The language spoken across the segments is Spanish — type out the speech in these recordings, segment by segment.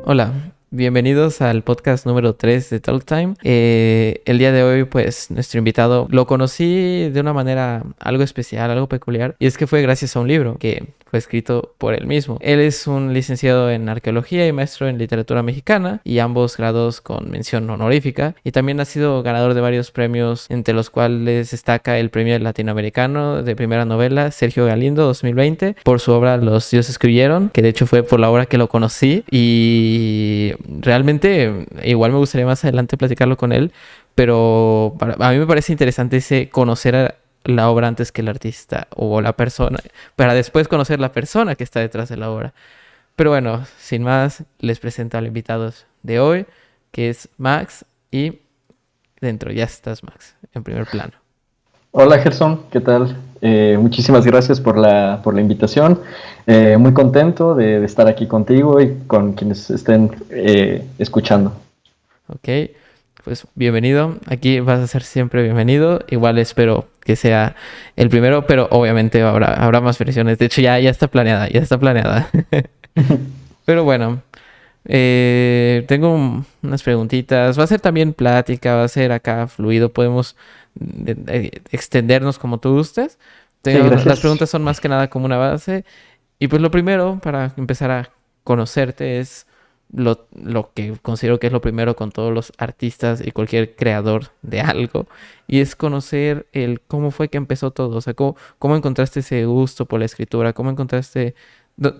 Hola, bienvenidos al podcast número 3 de Talk Time. El día de hoy, pues, nuestro invitado lo conocí de una manera algo especial, algo peculiar, y es que fue gracias a un libro que fue escrito por él mismo. Él es un licenciado en arqueología y maestro en literatura mexicana, y ambos grados con mención honorífica, y también ha sido ganador de varios premios, entre los cuales destaca el premio latinoamericano de primera novela Sergio Galindo 2020 por su obra Los dioses escribieron, que de hecho fue por la obra que lo conocí, y realmente igual me gustaría más adelante platicarlo con él, pero a mí me parece interesante ese conocer la obra antes que el artista o la persona, para después conocer la persona que está detrás de la obra. Pero bueno, sin más, les presento al invitado de hoy, que es Max, y dentro ya estás, Max, en primer plano. Hola Gerson, ¿qué tal? Muchísimas gracias por la invitación. Muy contento de estar aquí contigo y con quienes estén escuchando. Ok, pues bienvenido. Aquí vas a ser siempre bienvenido. Igual espero que sea el primero, pero obviamente habrá más versiones. De hecho, ya está planeada, ya está planeada. Pero bueno, tengo unas preguntitas. Va a ser también plática, va a ser acá fluido. Podemos extendernos como tú gustes. Sí, Las gracias. preguntas son más que nada como una base. Y pues lo primero, para empezar a conocerte, es lo que considero que es lo primero con todos los artistas y cualquier creador de algo. Y es conocer el cómo fue que empezó todo. O sea, cómo encontraste ese gusto por la escritura, cómo encontraste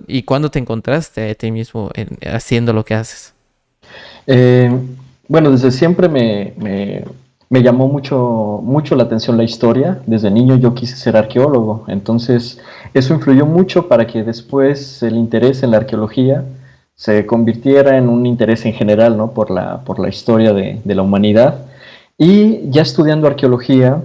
y cuándo te encontraste a ti mismo haciendo lo que haces. Eh, bueno, desde siempre me llamó mucho la atención la historia. Desde niño yo quise ser arqueólogo, entonces eso influyó mucho para que después el interés en la arqueología se convirtiera en un interés en general, ¿no? Por la historia de la humanidad. Y ya estudiando arqueología,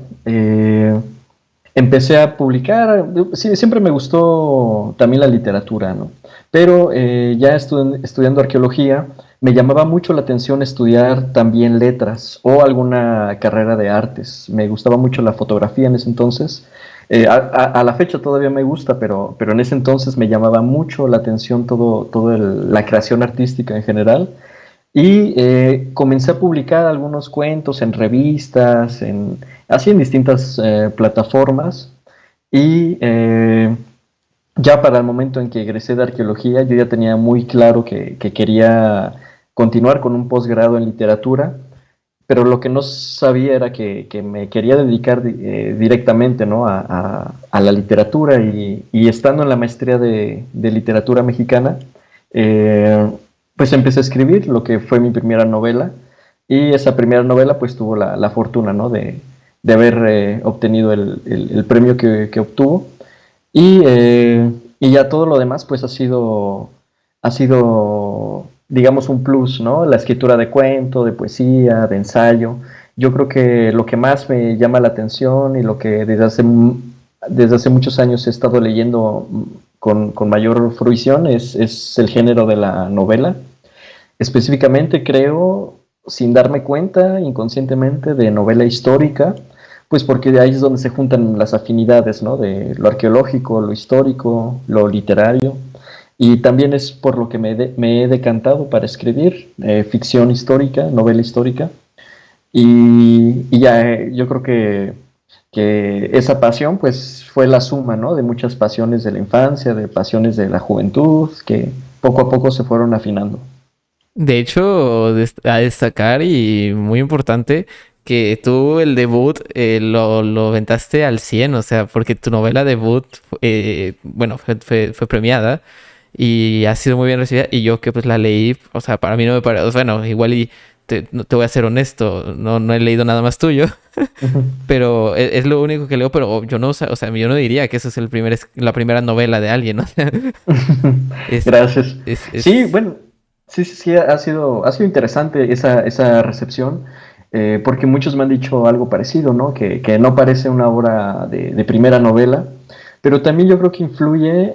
empecé a publicar. Sí, siempre me gustó también la literatura, ¿no? Pero ya estudiando arqueología, me llamaba mucho la atención estudiar también letras o alguna carrera de artes. Me gustaba mucho la fotografía en ese entonces. A la fecha todavía me gusta, pero en ese entonces me llamaba mucho la atención la creación artística en general. Y comencé a publicar algunos cuentos en revistas, así en distintas plataformas. Y ya para el momento en que egresé de arqueología, yo ya tenía muy claro que quería continuar con un posgrado en literatura, pero lo que no sabía era que me quería dedicar directamente, ¿no? a la literatura, y estando en la maestría de literatura mexicana, eh, pues empecé a escribir lo que fue mi primera novela, y esa primera novela pues tuvo la fortuna, ¿no? de haber obtenido el premio que obtuvo, y ya todo lo demás pues ha sido, digamos, un plus, ¿no? La escritura de cuento, de poesía, de ensayo. Yo creo que lo que más me llama la atención y lo que desde hace muchos años he estado leyendo con mayor fruición es el género de la novela. Específicamente creo, sin darme cuenta, inconscientemente, de novela histórica, pues porque de ahí es donde se juntan las afinidades, ¿no? De lo arqueológico, lo histórico, lo literario. Y también es por lo que me he decantado para escribir ficción histórica, novela histórica. Y ya yo creo que esa pasión pues fue la suma, ¿no? De muchas pasiones de la infancia, de pasiones de la juventud, que poco a poco se fueron afinando. De hecho, a destacar y muy importante que tú el debut lo aventaste al 100, o sea, porque tu novela debut, bueno, fue premiada y ha sido muy bien recibida, y yo que pues la leí, o sea, para mí no me parece, bueno, igual y no te voy a ser honesto, no he leído nada más tuyo, pero es lo único que leo, pero yo no, o sea, yo no diría que eso es la primera novela de alguien, ¿no? Es, Gracias. Sí, es... bueno, sí, ha sido interesante esa recepción, porque muchos me han dicho algo parecido, ¿no? Que no parece una obra de primera novela, pero también yo creo que influye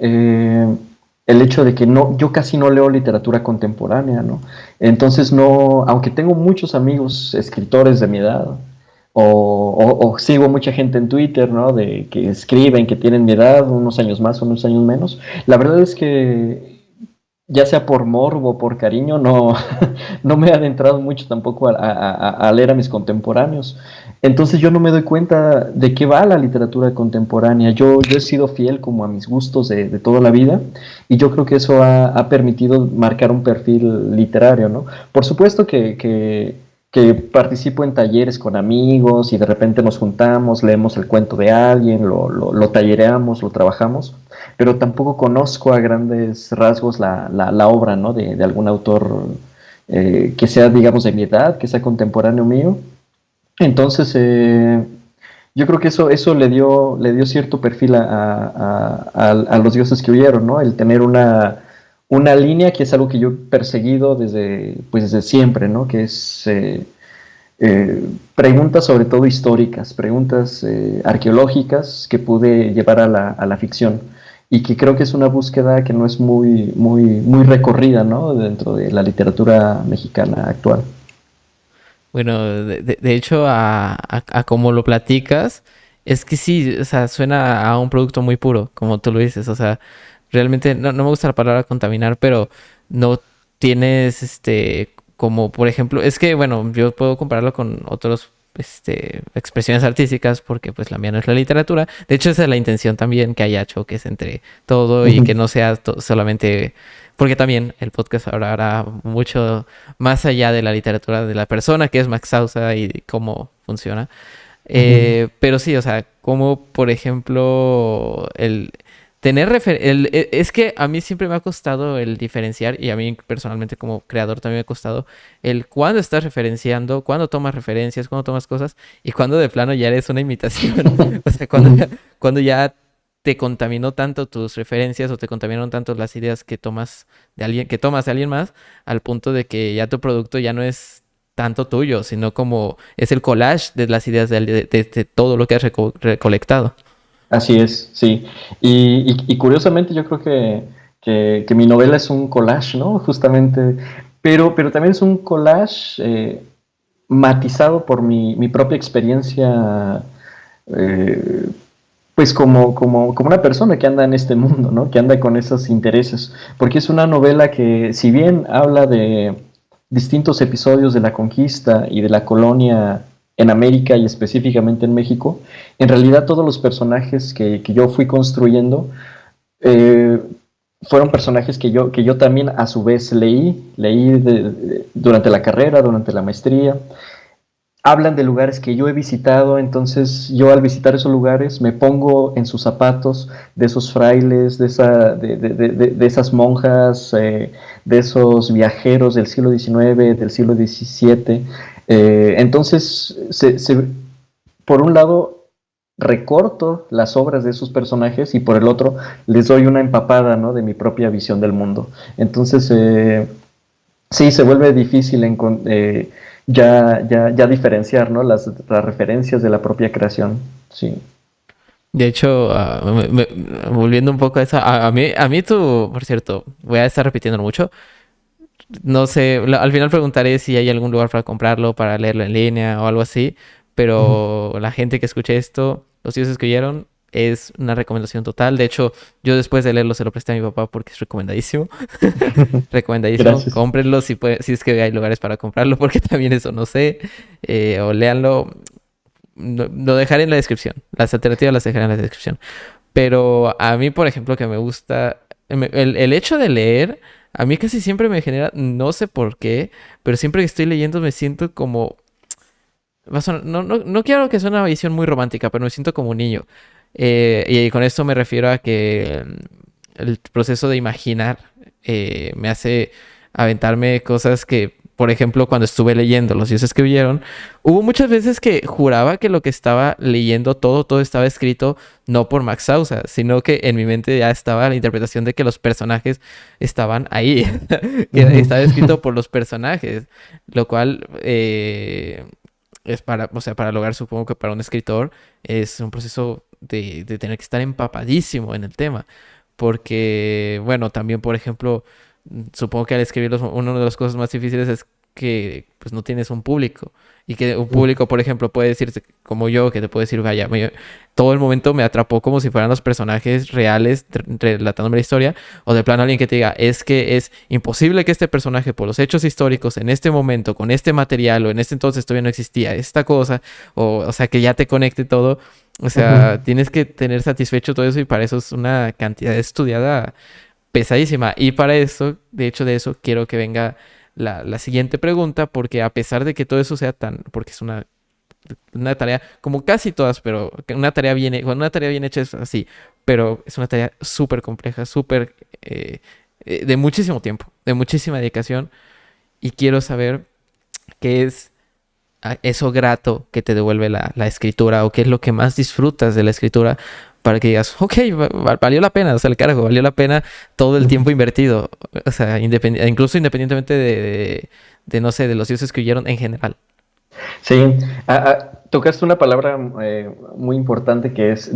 el hecho de que yo casi no leo literatura contemporánea, ¿no? Entonces no, aunque tengo muchos amigos escritores de mi edad, o sigo mucha gente en Twitter, ¿no? De que escriben, que tienen mi edad, unos años más, unos años menos. La verdad es que ya sea por morbo o por cariño, no, no me he adentrado mucho tampoco a leer a mis contemporáneos. Entonces yo no me doy cuenta de qué va la literatura contemporánea. Yo he sido fiel como a mis gustos de toda la vida y yo creo que eso ha permitido marcar un perfil literario, ¿no? Por supuesto que participo en talleres con amigos y de repente nos juntamos, leemos el cuento de alguien, lo tallereamos, lo trabajamos, pero tampoco conozco a grandes rasgos la obra, ¿no? De algún autor que sea, digamos, de mi edad, que sea contemporáneo mío. Entonces, yo creo que eso le dio cierto perfil a los dioses que huyeron, ¿no? El tener una línea que es algo que yo he perseguido desde siempre, ¿no? Que es preguntas sobre todo históricas, preguntas arqueológicas que pude llevar a la ficción y que creo que es una búsqueda que no es muy recorrida, ¿no? Dentro de la literatura mexicana actual. Bueno, de hecho, a como lo platicas, es que sí, o sea, suena a un producto muy puro, como tú lo dices. O sea, realmente no me gusta la palabra contaminar, pero no tienes, como por ejemplo, es que, bueno, yo puedo compararlo con otros, expresiones artísticas, porque pues la mía no es la literatura. De hecho, esa es la intención también, que haya choques entre todo y que no sea solamente, porque también el podcast hablará mucho más allá de la literatura de la persona que es Max Sousa y cómo funciona. Ujú. Pero sí, o sea, como por ejemplo el tener es que a mí siempre me ha costado el diferenciar y a mí personalmente como creador también me ha costado el cuándo estás referenciando, cuándo tomas referencias, cuándo tomas cosas y cuándo de plano ya eres una imitación. O sea, Ujú. cuando ya te contaminó tanto tus referencias o te contaminaron tanto las ideas que tomas de alguien más, al punto de que ya tu producto ya no es tanto tuyo, sino como es el collage de las ideas de todo lo que has recolectado. Así es, sí. Y curiosamente yo creo que mi novela es un collage, ¿no? Justamente, pero también es un collage matizado por mi propia experiencia, eh, pues como una persona que anda en este mundo, ¿no? Que anda con esos intereses. Porque es una novela que, si bien habla de distintos episodios de la conquista y de la colonia en América y específicamente en México, en realidad todos los personajes que yo fui construyendo eh, fueron personajes que yo también a su vez leí durante la carrera, durante la maestría. Hablan de lugares que yo he visitado, entonces yo al visitar esos lugares me pongo en sus zapatos de esos frailes, de esas monjas, de esos viajeros del siglo XIX, del siglo XVII. Entonces, por un lado, recorto las obras de esos personajes y por el otro les doy una empapada, ¿no? De mi propia visión del mundo. Entonces, sí, se vuelve difícil ya diferenciar, ¿no? Las referencias de la propia creación. Sí. De hecho, volviendo un poco a eso, a mí tú, por cierto, voy a estar repitiendo mucho. No sé, al final preguntaré si hay algún lugar para comprarlo, para leerlo en línea o algo así, Ujú. pero la gente que escuche esto, los tíos escribieron, es una recomendación total. De hecho, yo después de leerlo se lo presté a mi papá porque es recomendadísimo. Recomendadísimo. Gracias. Cómprenlo si es que hay lugares para comprarlo, porque también eso no sé. O léanlo. Lo dejaré en la descripción. Las alternativas las dejaré en la descripción. Pero a mí, por ejemplo, que me gusta. El hecho de leer, a mí casi siempre me genera. No sé por qué, pero siempre que estoy leyendo me siento como. No quiero que sea una visión muy romántica, pero me siento como un niño. Y con esto me refiero a que el proceso de imaginar me hace aventarme cosas que, por ejemplo, cuando estuve leyendo Los dioses que huyeron, hubo muchas veces que juraba que lo que estaba leyendo, todo estaba escrito no por Max Sousa, sino que en mi mente ya estaba la interpretación de que los personajes estaban ahí, que Ujú. estaba escrito por los personajes, lo cual es o sea, para lograr, supongo que para un escritor es un proceso de tener que estar empapadísimo en el tema. Porque, bueno, también, por ejemplo, supongo que al escribir una de las cosas más difíciles es que pues no tienes un público. Y que un público, por ejemplo, puede decirte, como yo, que te puede decir, vaya, todo el momento me atrapó como si fueran los personajes reales relatándome la historia. O de plano alguien que te diga, es que es imposible que este personaje, por los hechos históricos, en este momento, con este material, o en este entonces todavía no existía esta cosa, o sea, que ya te conecte todo. O sea, tienes que tener satisfecho todo eso, y para eso es una cantidad estudiada pesadísima. Y para eso, de hecho de eso, quiero que venga la siguiente pregunta, porque a pesar de que todo eso sea porque es una tarea, como casi todas, pero cuando una tarea bien hecha es así, pero es una tarea súper compleja, súper de muchísimo tiempo, de muchísima dedicación, y quiero saber qué es eso grato que te devuelve la escritura, o qué es lo que más disfrutas de la escritura, para que digas, ok, valió la pena, o sea, el carajo, valió la pena todo el tiempo invertido, o sea, incluso independientemente no sé, de los dioses que huyeron en general. Sí, tocaste una palabra muy importante que es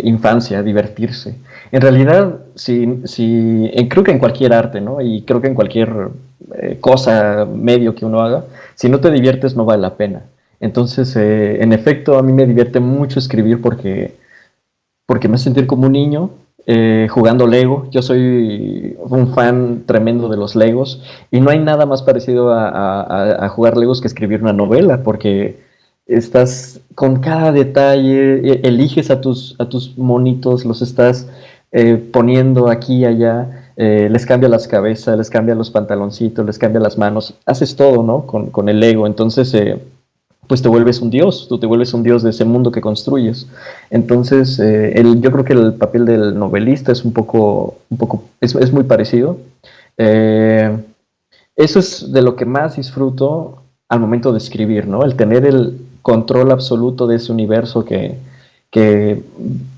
infancia, divertirse. En realidad, creo que en cualquier arte, ¿no? Y creo que en cualquier cosa, medio que uno haga, si no te diviertes no vale la pena. Entonces, en efecto, a mí me divierte mucho escribir porque me hace sentir como un niño jugando Lego. Yo soy un fan tremendo de los Legos y no hay nada más parecido a jugar Legos que escribir una novela, porque estás con cada detalle, eliges a tus monitos, los estás poniendo aquí y allá, les cambia las cabezas, les cambia los pantaloncitos, les cambia las manos, haces todo, ¿no? Con el Lego. Entonces pues te vuelves un dios, tú te vuelves un dios de ese mundo que construyes. Entonces, yo creo que el papel del novelista es es muy parecido. Eh, Eso es de lo que más disfruto al momento de escribir, ¿no? El tener el control absoluto de ese universo que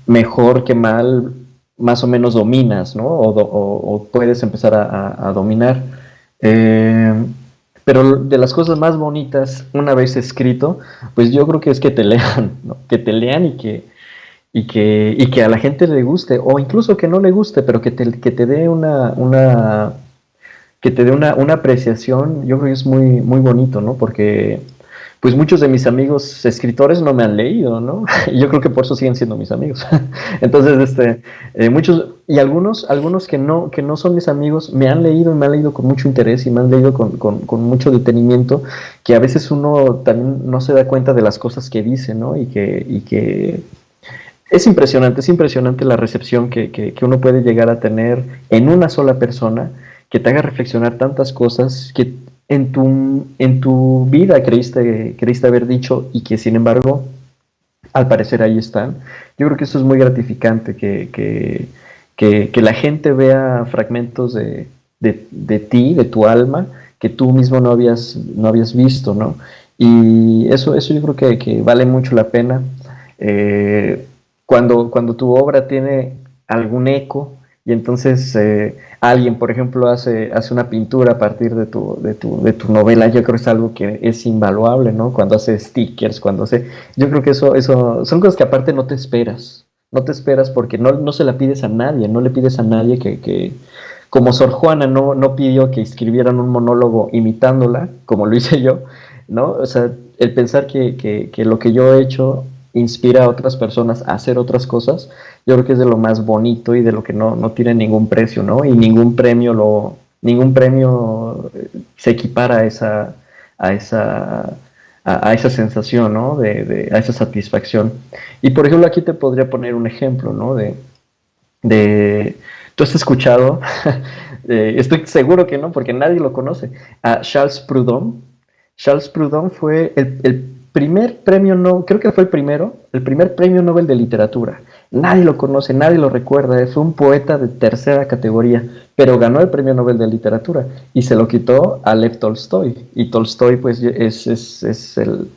mejor que mal, más o menos dominas, ¿no? O puedes empezar a dominar. Eh, pero de las cosas más bonitas, una vez escrito, pues yo creo que es que te lean, ¿no? Que te lean y que a la gente le guste, o incluso que no le guste, pero que te dé una apreciación. Yo creo que es muy, muy bonito, ¿no? Porque pues muchos de mis amigos escritores no me han leído, ¿no? Y yo creo que por eso siguen siendo mis amigos. Entonces, muchos, y algunos que no son mis amigos, me han leído, y me han leído con mucho interés, y me han leído con mucho detenimiento, que a veces uno también no se da cuenta de las cosas que dice, ¿no? Y que es impresionante la recepción que uno puede llegar a tener en una sola persona, que te haga reflexionar tantas cosas que en tu vida creíste haber dicho, y que sin embargo al parecer ahí están. Yo creo que eso es muy gratificante, que la gente vea fragmentos de ti, de tu alma, que tú mismo no habías visto, ¿no? Y eso yo creo que vale mucho la pena. Cuando tu obra tiene algún eco, y entonces alguien, por ejemplo, hace una pintura a partir de tu novela, yo creo que es algo que es invaluable, ¿no? Cuando hace stickers, yo creo que eso son cosas que aparte no te esperas, porque no se la pides a nadie, no le pides a nadie como Sor Juana no pidió que escribieran un monólogo imitándola, como lo hice yo, ¿no? O sea, el pensar que lo que yo he hecho inspira a otras personas a hacer otras cosas, yo creo que es de lo más bonito, y de lo que no tiene ningún precio, ¿no? Y ningún premio se equipara a esa sensación, ¿no? A esa satisfacción. Y por ejemplo, aquí te podría poner un ejemplo, ¿no? ¿Tú has escuchado? Estoy seguro que no, porque nadie lo conoce. A Charles Proudhon. Charles Proudhon fue el primer premio, no, creo que fue el primer premio Nobel de literatura. Nadie lo conoce, nadie lo recuerda. Fue un poeta de tercera categoría, pero ganó el premio Nobel de literatura y se lo quitó a Lev Tolstoy. Y Tolstoy, pues, es el.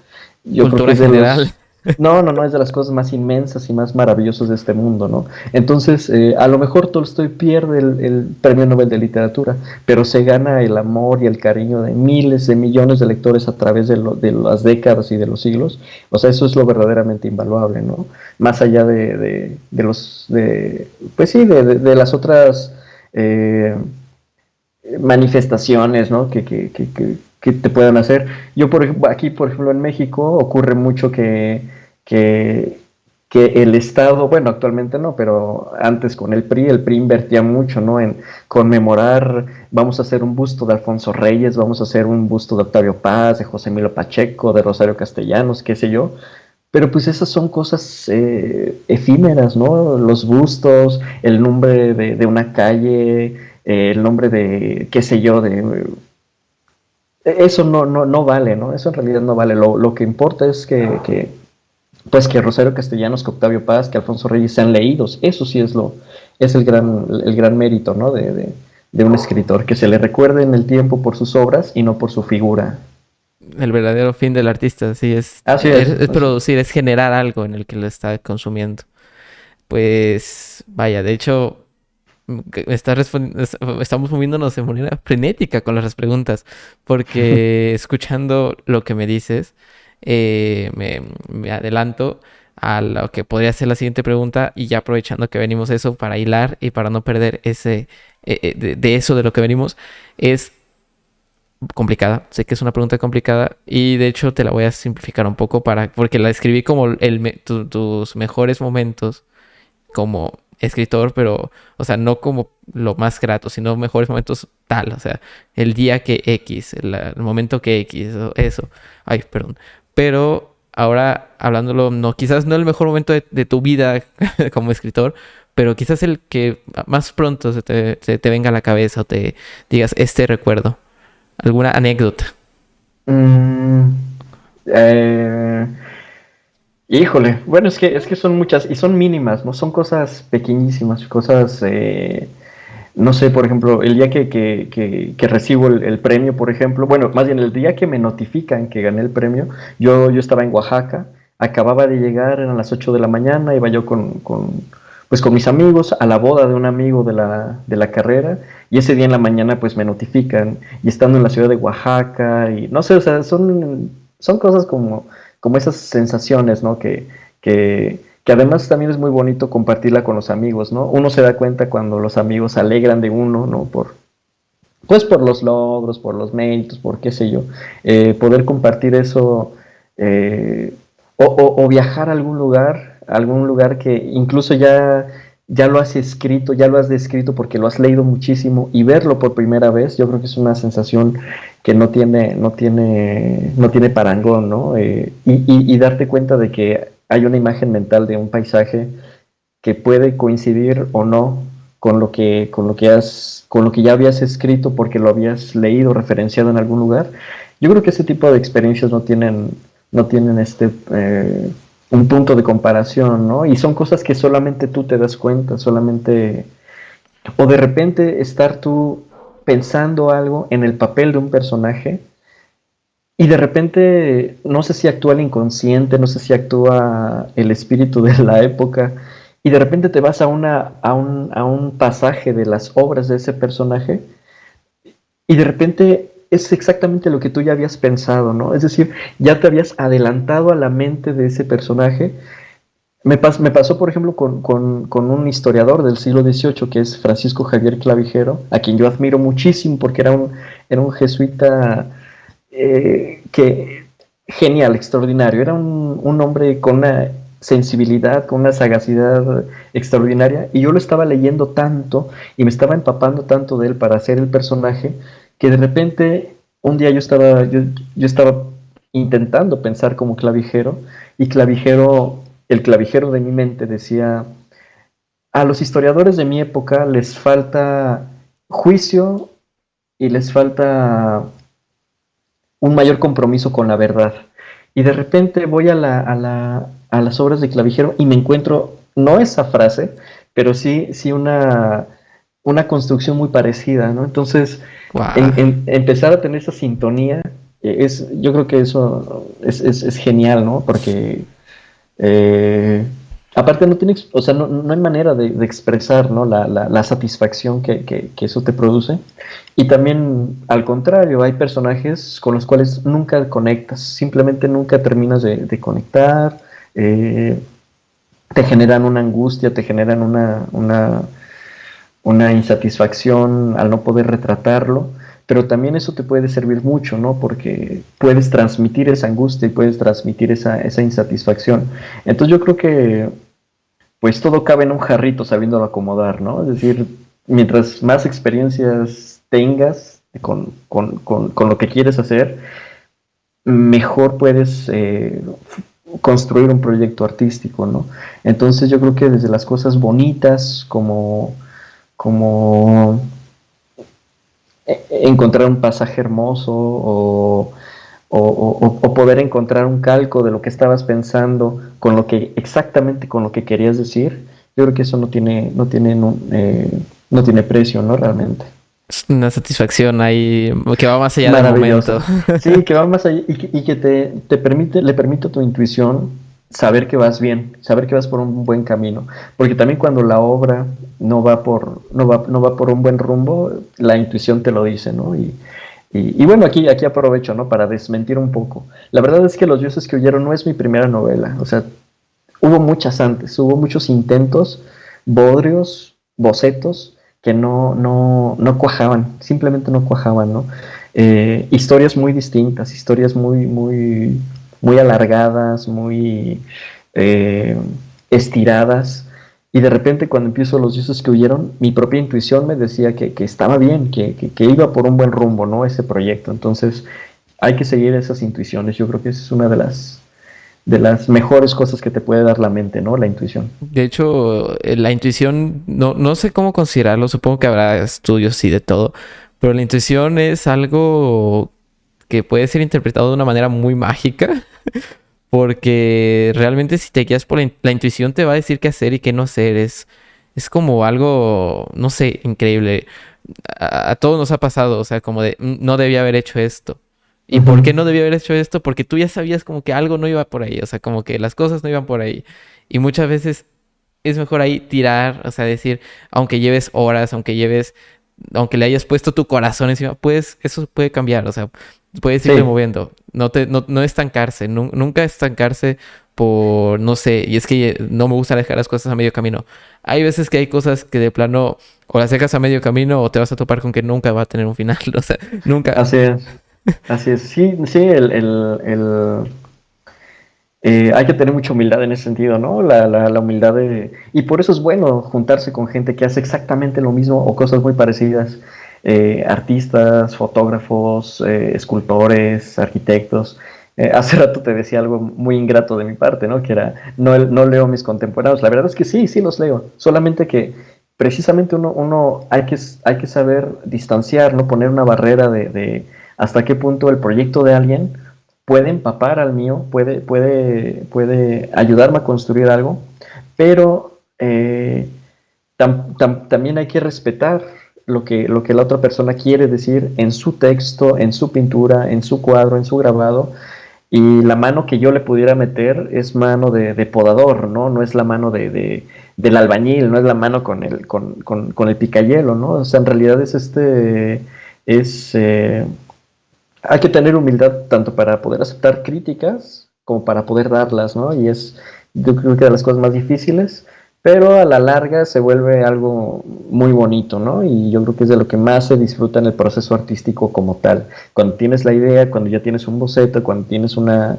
Yo creo que Cultura es de general. No, es de las cosas más inmensas y más maravillosas de este mundo, ¿no? Entonces, a lo mejor Tolstoy pierde el premio Nobel de literatura, pero se gana el amor y el cariño de miles de millones de lectores a través de las décadas y de los siglos. O sea, eso es lo verdaderamente invaluable, ¿no? Más allá pues sí, de las otras manifestaciones, ¿no? Que que te puedan hacer. Yo, por ejemplo, aquí, por ejemplo, en México ocurre mucho que, que el Estado, bueno, actualmente no, pero antes con el PRI invertía mucho, ¿no? En conmemorar, vamos a hacer un busto de Alfonso Reyes, vamos a hacer un busto de Octavio Paz, de José Emilio Pacheco, de Rosario Castellanos, qué sé yo. Pero pues esas son cosas efímeras, ¿no? Los bustos, el nombre de una calle, el nombre de, qué sé yo, de eso no vale, ¿no? Eso en realidad no vale. Lo que importa es pues que Rosario Castellanos, que Octavio Paz, que Alfonso Reyes sean leídos. Eso sí es el gran mérito, ¿no? De un escritor, que se le recuerde en el tiempo por sus obras y no por su figura. El verdadero fin del artista, sí, Así es así. producir, es generar algo en el que lo está consumiendo. Pues vaya, de hecho, estamos moviéndonos de manera frenética con las preguntas, porque escuchando lo que me dices, me adelanto a lo que podría ser la siguiente pregunta y ya aprovechando que venimos eso para hilar y para no perder ese, de eso de lo que venimos, es complicada. Sé que es una pregunta complicada y de hecho te la voy a simplificar un poco porque la escribí como tus mejores momentos como escritor, pero, o sea, no como lo más grato, sino mejores momentos tal, o sea, el día que X, el momento que X, eso. Ay, perdón. Pero ahora hablándolo, no, quizás no el mejor momento de tu vida como escritor, pero quizás el que más pronto se te venga a la cabeza o te digas este recuerdo, alguna anécdota. Mm, eh, híjole, bueno, es que son muchas y son mínimas, ¿no? Son cosas pequeñísimas, cosas, no sé, por ejemplo, el día que recibo el premio, por ejemplo, bueno, más bien el día que me notifican que gané el premio, yo estaba en Oaxaca, acababa de llegar, eran las 8 de la mañana, iba yo pues con mis amigos a la boda de un amigo de la carrera, y ese día en la mañana pues me notifican, y estando en la ciudad de Oaxaca, y no sé, o sea, son cosas como esas sensaciones, ¿no? Que además también es muy bonito compartirla con los amigos, ¿no? Uno se da cuenta cuando los amigos se alegran de uno, ¿no? Pues por los logros, por los méritos, por qué sé yo. Poder compartir eso, eh, o viajar a algún lugar que incluso ya lo has escrito, ya lo has descrito porque lo has leído muchísimo y verlo por primera vez, yo creo que es una sensación que no tiene parangón, ¿no? Y darte cuenta de que hay una imagen mental de un paisaje que puede coincidir o no con lo que ya habías escrito porque lo habías leído, referenciado en algún lugar. Yo creo que ese tipo de experiencias no tienen un punto de comparación, ¿no? Y son cosas que solamente tú te das cuenta, solamente, o de repente estar tú pensando algo en el papel de un personaje y de repente, no sé si actúa el inconsciente, no sé si actúa el espíritu de la época, y de repente te vas a un pasaje de las obras de ese personaje, y de repente es exactamente lo que tú ya habías pensado, ¿no? Es decir, ya te habías adelantado a la mente de ese personaje. Me pasó, por ejemplo, con un historiador del siglo XVIII, que es Francisco Javier Clavijero, a quien yo admiro muchísimo porque era un jesuita que genial, extraordinario. Era un hombre con una sensibilidad, con una sagacidad extraordinaria. Y yo lo estaba leyendo tanto y me estaba empapando tanto de él para hacer el personaje que de repente un día yo estaba intentando pensar como clavijero y el clavijero de mi mente decía, a los historiadores de mi época les falta juicio y les falta un mayor compromiso con la verdad. Y de repente voy a las obras de Clavijero y me encuentro, no esa frase, pero sí una construcción muy parecida, ¿no? Entonces, Wow. empezar a tener esa sintonía, yo creo que eso es genial, ¿no? Porque eh, aparte no tiene, o sea, no hay manera de expresar, ¿no? La satisfacción que eso te produce. Y también, al contrario, hay personajes con los cuales nunca conectas, simplemente nunca terminas de conectar, eh, te generan una angustia, te generan una insatisfacción al no poder retratarlo, pero también eso te puede servir mucho, ¿no? Porque puedes transmitir esa angustia y puedes transmitir esa insatisfacción. Entonces yo creo que pues todo cabe en un jarrito sabiéndolo acomodar, ¿no? Es decir, mientras más experiencias tengas con lo que quieres hacer, mejor puedes construir un proyecto artístico, ¿no? Entonces yo creo que desde las cosas bonitas como encontrar un pasaje hermoso o poder encontrar un calco de lo que estabas pensando con lo que exactamente con lo que querías decir, yo creo que eso no tiene precio, ¿no? Realmente. Es una satisfacción ahí que va más allá del Maravilloso. momento. Sí, que va más allá y que le permite a tu intuición saber que vas bien, saber que vas por un buen camino. Porque también cuando la obra no va por un buen rumbo, la intuición te lo dice, ¿no? Y bueno, aquí aprovecho, ¿no? Para desmentir un poco. La verdad es que Los dioses que huyeron no es mi primera novela. O sea, hubo muchas antes, hubo muchos intentos, bodrios, bocetos, que no cuajaban, simplemente no cuajaban, ¿no? Historias muy distintas, historias muy alargadas, muy eh, estiradas. Y de repente cuando empiezo Los dioses que huyeron, mi propia intuición me decía que estaba bien, que iba por un buen rumbo, ¿no? Ese proyecto. Entonces hay que seguir esas intuiciones. Yo creo que esa es una de las mejores cosas que te puede dar la mente, ¿no? La intuición. De hecho, la intuición, no sé cómo considerarlo, supongo que habrá estudios y de todo, pero la intuición es algo que puede ser interpretado de una manera muy mágica, porque realmente si te guías por la intuición te va a decir qué hacer y qué no hacer, es como algo, no sé, increíble. A todos nos ha pasado, o sea, como de, no debía haber hecho esto. ¿Y por qué no debía haber hecho esto? Porque tú ya sabías como que algo no iba por ahí, o sea, como que las cosas no iban por ahí. Y muchas veces es mejor ahí tirar, o sea, decir, aunque lleves horas, aunque le hayas puesto tu corazón encima, pues eso puede cambiar, o sea, puedes irte Sí, moviendo, no estancarse, nunca estancarse por, no sé, y es que no me gusta dejar las cosas a medio camino. Hay veces que hay cosas que de plano o las dejas a medio camino o te vas a topar con que nunca va a tener un final, o sea, nunca. así es. Así es. Sí, sí, hay que tener mucha humildad en ese sentido, ¿no? La humildad de... Y por eso es bueno juntarse con gente que hace exactamente lo mismo o cosas muy parecidas. Artistas, fotógrafos, escultores, arquitectos. Hace rato te decía algo muy ingrato de mi parte, ¿no? Que era, no leo mis contemporáneos. La verdad es que sí los leo. Solamente que precisamente uno hay que saber distanciar, ¿no? Poner una barrera de hasta qué punto el proyecto de alguien puede empapar al mío, puede ayudarme a construir algo, pero también hay que respetar lo que la otra persona quiere decir en su texto, en su pintura, en su cuadro, en su grabado, y la mano que yo le pudiera meter es mano de podador, ¿no? No es la mano del albañil, no es la mano con el picayelo, ¿no? O sea, en realidad es hay que tener humildad tanto para poder aceptar críticas como para poder darlas, ¿no? Y yo creo que de las cosas más difíciles, pero a la larga se vuelve algo muy bonito, ¿no? Y yo creo que es de lo que más se disfruta en el proceso artístico como tal. Cuando tienes la idea, cuando ya tienes un boceto, cuando tienes una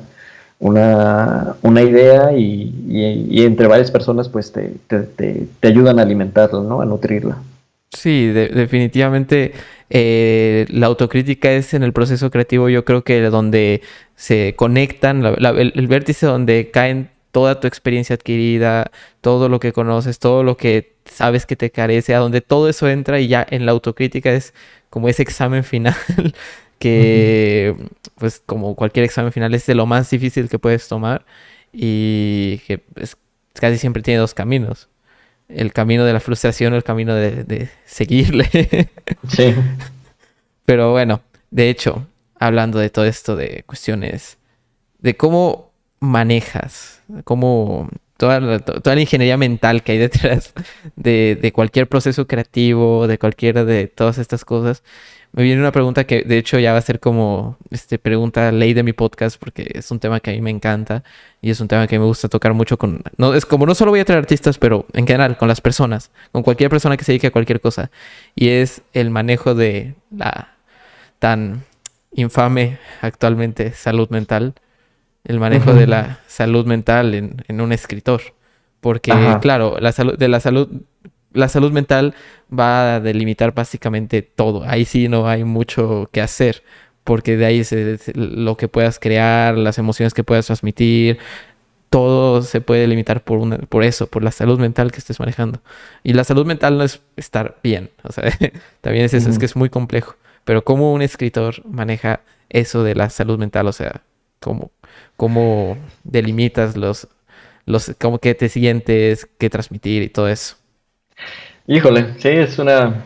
idea y entre varias personas pues te ayudan a alimentarla, ¿no? A nutrirla. Sí, definitivamente la autocrítica es en el proceso creativo, yo creo que donde se conectan, el vértice donde caen toda tu experiencia adquirida, todo lo que conoces, todo lo que sabes que te carece, a donde todo eso entra y ya en la autocrítica es como ese examen final Ujú. que, pues como cualquier examen final, es de lo más difícil que puedes tomar y que pues, casi siempre tiene dos caminos, el camino de la frustración o el camino de seguirle. Sí. Pero bueno, de hecho, hablando de todo esto de cuestiones de cómo manejas, cómo toda la ingeniería mental que hay detrás de cualquier proceso creativo, de cualquiera de todas estas cosas, me viene una pregunta que de hecho ya va a ser como pregunta ley de mi podcast porque es un tema que a mí me encanta y es un tema que me gusta tocar mucho con... No, es como no solo voy a traer artistas, pero en general con las personas, con cualquier persona que se dedique a cualquier cosa. Y es el manejo de tan infame actualmente, salud mental, el manejo de la salud mental en un escritor. Porque, Ajá. claro, la salud mental va a delimitar básicamente todo. Ahí sí no hay mucho que hacer, porque de ahí lo que puedas crear, las emociones que puedas transmitir, todo se puede limitar por eso, por la salud mental que estés manejando. Y la salud mental no es estar bien, o sea, también es eso, es que Ujú. es muy complejo. Pero ¿cómo un escritor maneja eso de la salud mental? O sea, ¿cómo, cómo delimitas cómo que te sientes, qué transmitir y todo eso? Híjole, sí, es una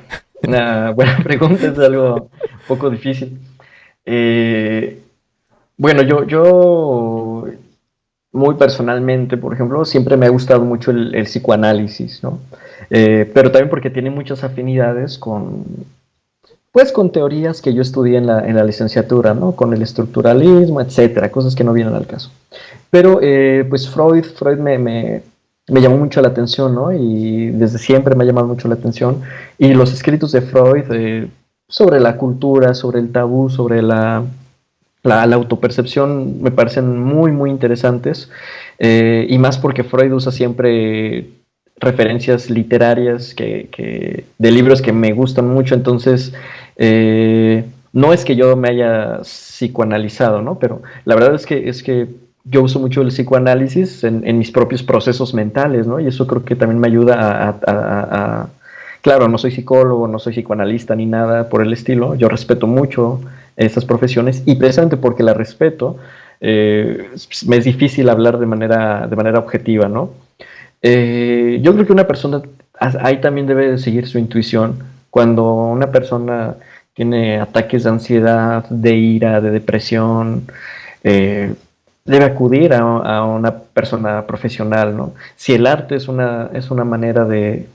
buena pregunta, es algo un poco difícil. Eh, bueno, yo muy personalmente, por ejemplo, siempre me ha gustado mucho el psicoanálisis, ¿no? Pero también porque tiene muchas afinidades pues, con teorías que yo estudié en la licenciatura, ¿no? Con el estructuralismo, etcétera, cosas que no vienen al caso. Pero, pues, Freud me llamó mucho la atención, ¿no? Y desde siempre me ha llamado mucho la atención. Y los escritos de Freud sobre la cultura, sobre el tabú, sobre la autopercepción me parecen muy, muy interesantes, y más porque Freud usa siempre referencias literarias de libros que me gustan mucho, entonces no es que yo me haya psicoanalizado, ¿no? Pero la verdad es que yo uso mucho el psicoanálisis en mis propios procesos mentales, ¿no? Y eso creo que también me ayuda Claro, no soy psicólogo, no soy psicoanalista ni nada por el estilo. Yo respeto mucho estas profesiones y precisamente porque la respeto, me es difícil hablar de manera objetiva, ¿no? Yo creo que una persona ahí también debe seguir su intuición. Cuando una persona tiene ataques de ansiedad, de ira, de depresión, eh, debe acudir a una persona profesional, ¿no? Si el arte es una manera de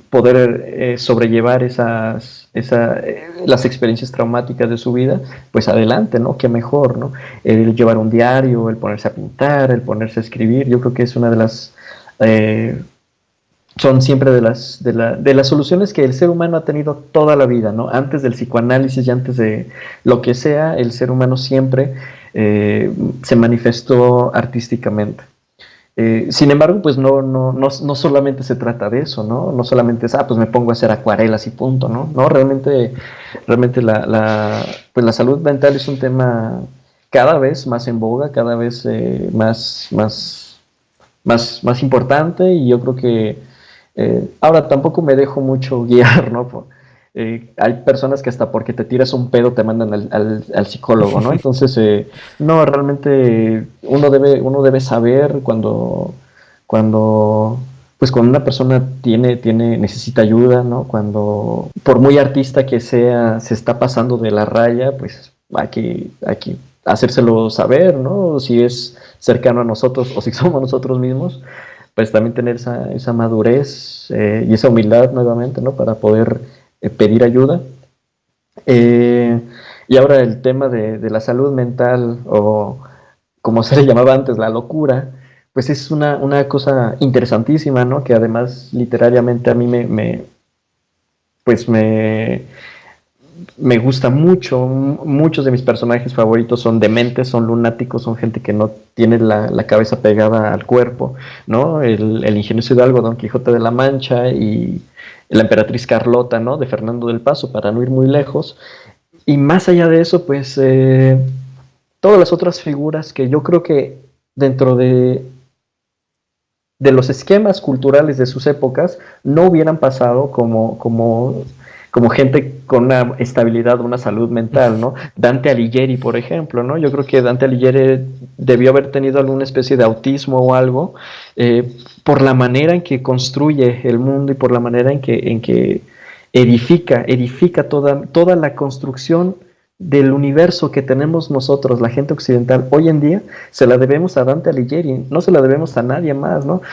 poder sobrellevar las experiencias traumáticas de su vida, pues adelante, ¿no? Qué mejor, ¿no? El llevar un diario, el ponerse a pintar, el ponerse a escribir, yo creo que es una de las... son siempre de las soluciones que el ser humano ha tenido toda la vida, ¿no? Antes del psicoanálisis y antes de lo que sea, el ser humano siempre se manifestó artísticamente. Sin embargo, pues no solamente se trata de eso, ¿no? No solamente es, pues me pongo a hacer acuarelas y punto, ¿no? No, realmente pues la salud mental es un tema cada vez más en boga, cada vez más importante, y yo creo que ahora tampoco me dejo mucho guiar, ¿no? Hay personas que hasta porque te tiras un pedo te mandan al psicólogo, ¿no? Entonces, no, realmente uno debe saber cuando, pues cuando una persona necesita ayuda, ¿no? Cuando, por muy artista que sea, se está pasando de la raya, pues hay que hacérselo saber, ¿no? Si es cercano a nosotros o si somos nosotros mismos, pues también tener esa madurez y esa humildad nuevamente, ¿no? Para poder pedir ayuda. Eh, y ahora el tema de la salud mental, o como se le llamaba antes, la locura, pues es una cosa interesantísima, ¿no? Que además literariamente a mí pues me gusta mucho. Muchos de mis personajes favoritos son dementes, son lunáticos, son gente que no tiene la cabeza pegada al cuerpo, ¿no? El ingenioso Hidalgo, Don Quijote de la Mancha, y la emperatriz Carlota, ¿no? De Fernando del Paso, para no ir muy lejos. Y más allá de eso, pues todas las otras figuras que yo creo que dentro de los esquemas culturales de sus épocas no hubieran pasado como gente con una estabilidad, una salud mental, ¿no? Dante Alighieri, por ejemplo, ¿no? Yo creo que Dante Alighieri debió haber tenido alguna especie de autismo o algo, por la manera en que construye el mundo y por la manera en que edifica toda la construcción del universo que tenemos nosotros, la gente occidental, hoy en día, se la debemos a Dante Alighieri, no se la debemos a nadie más, ¿no?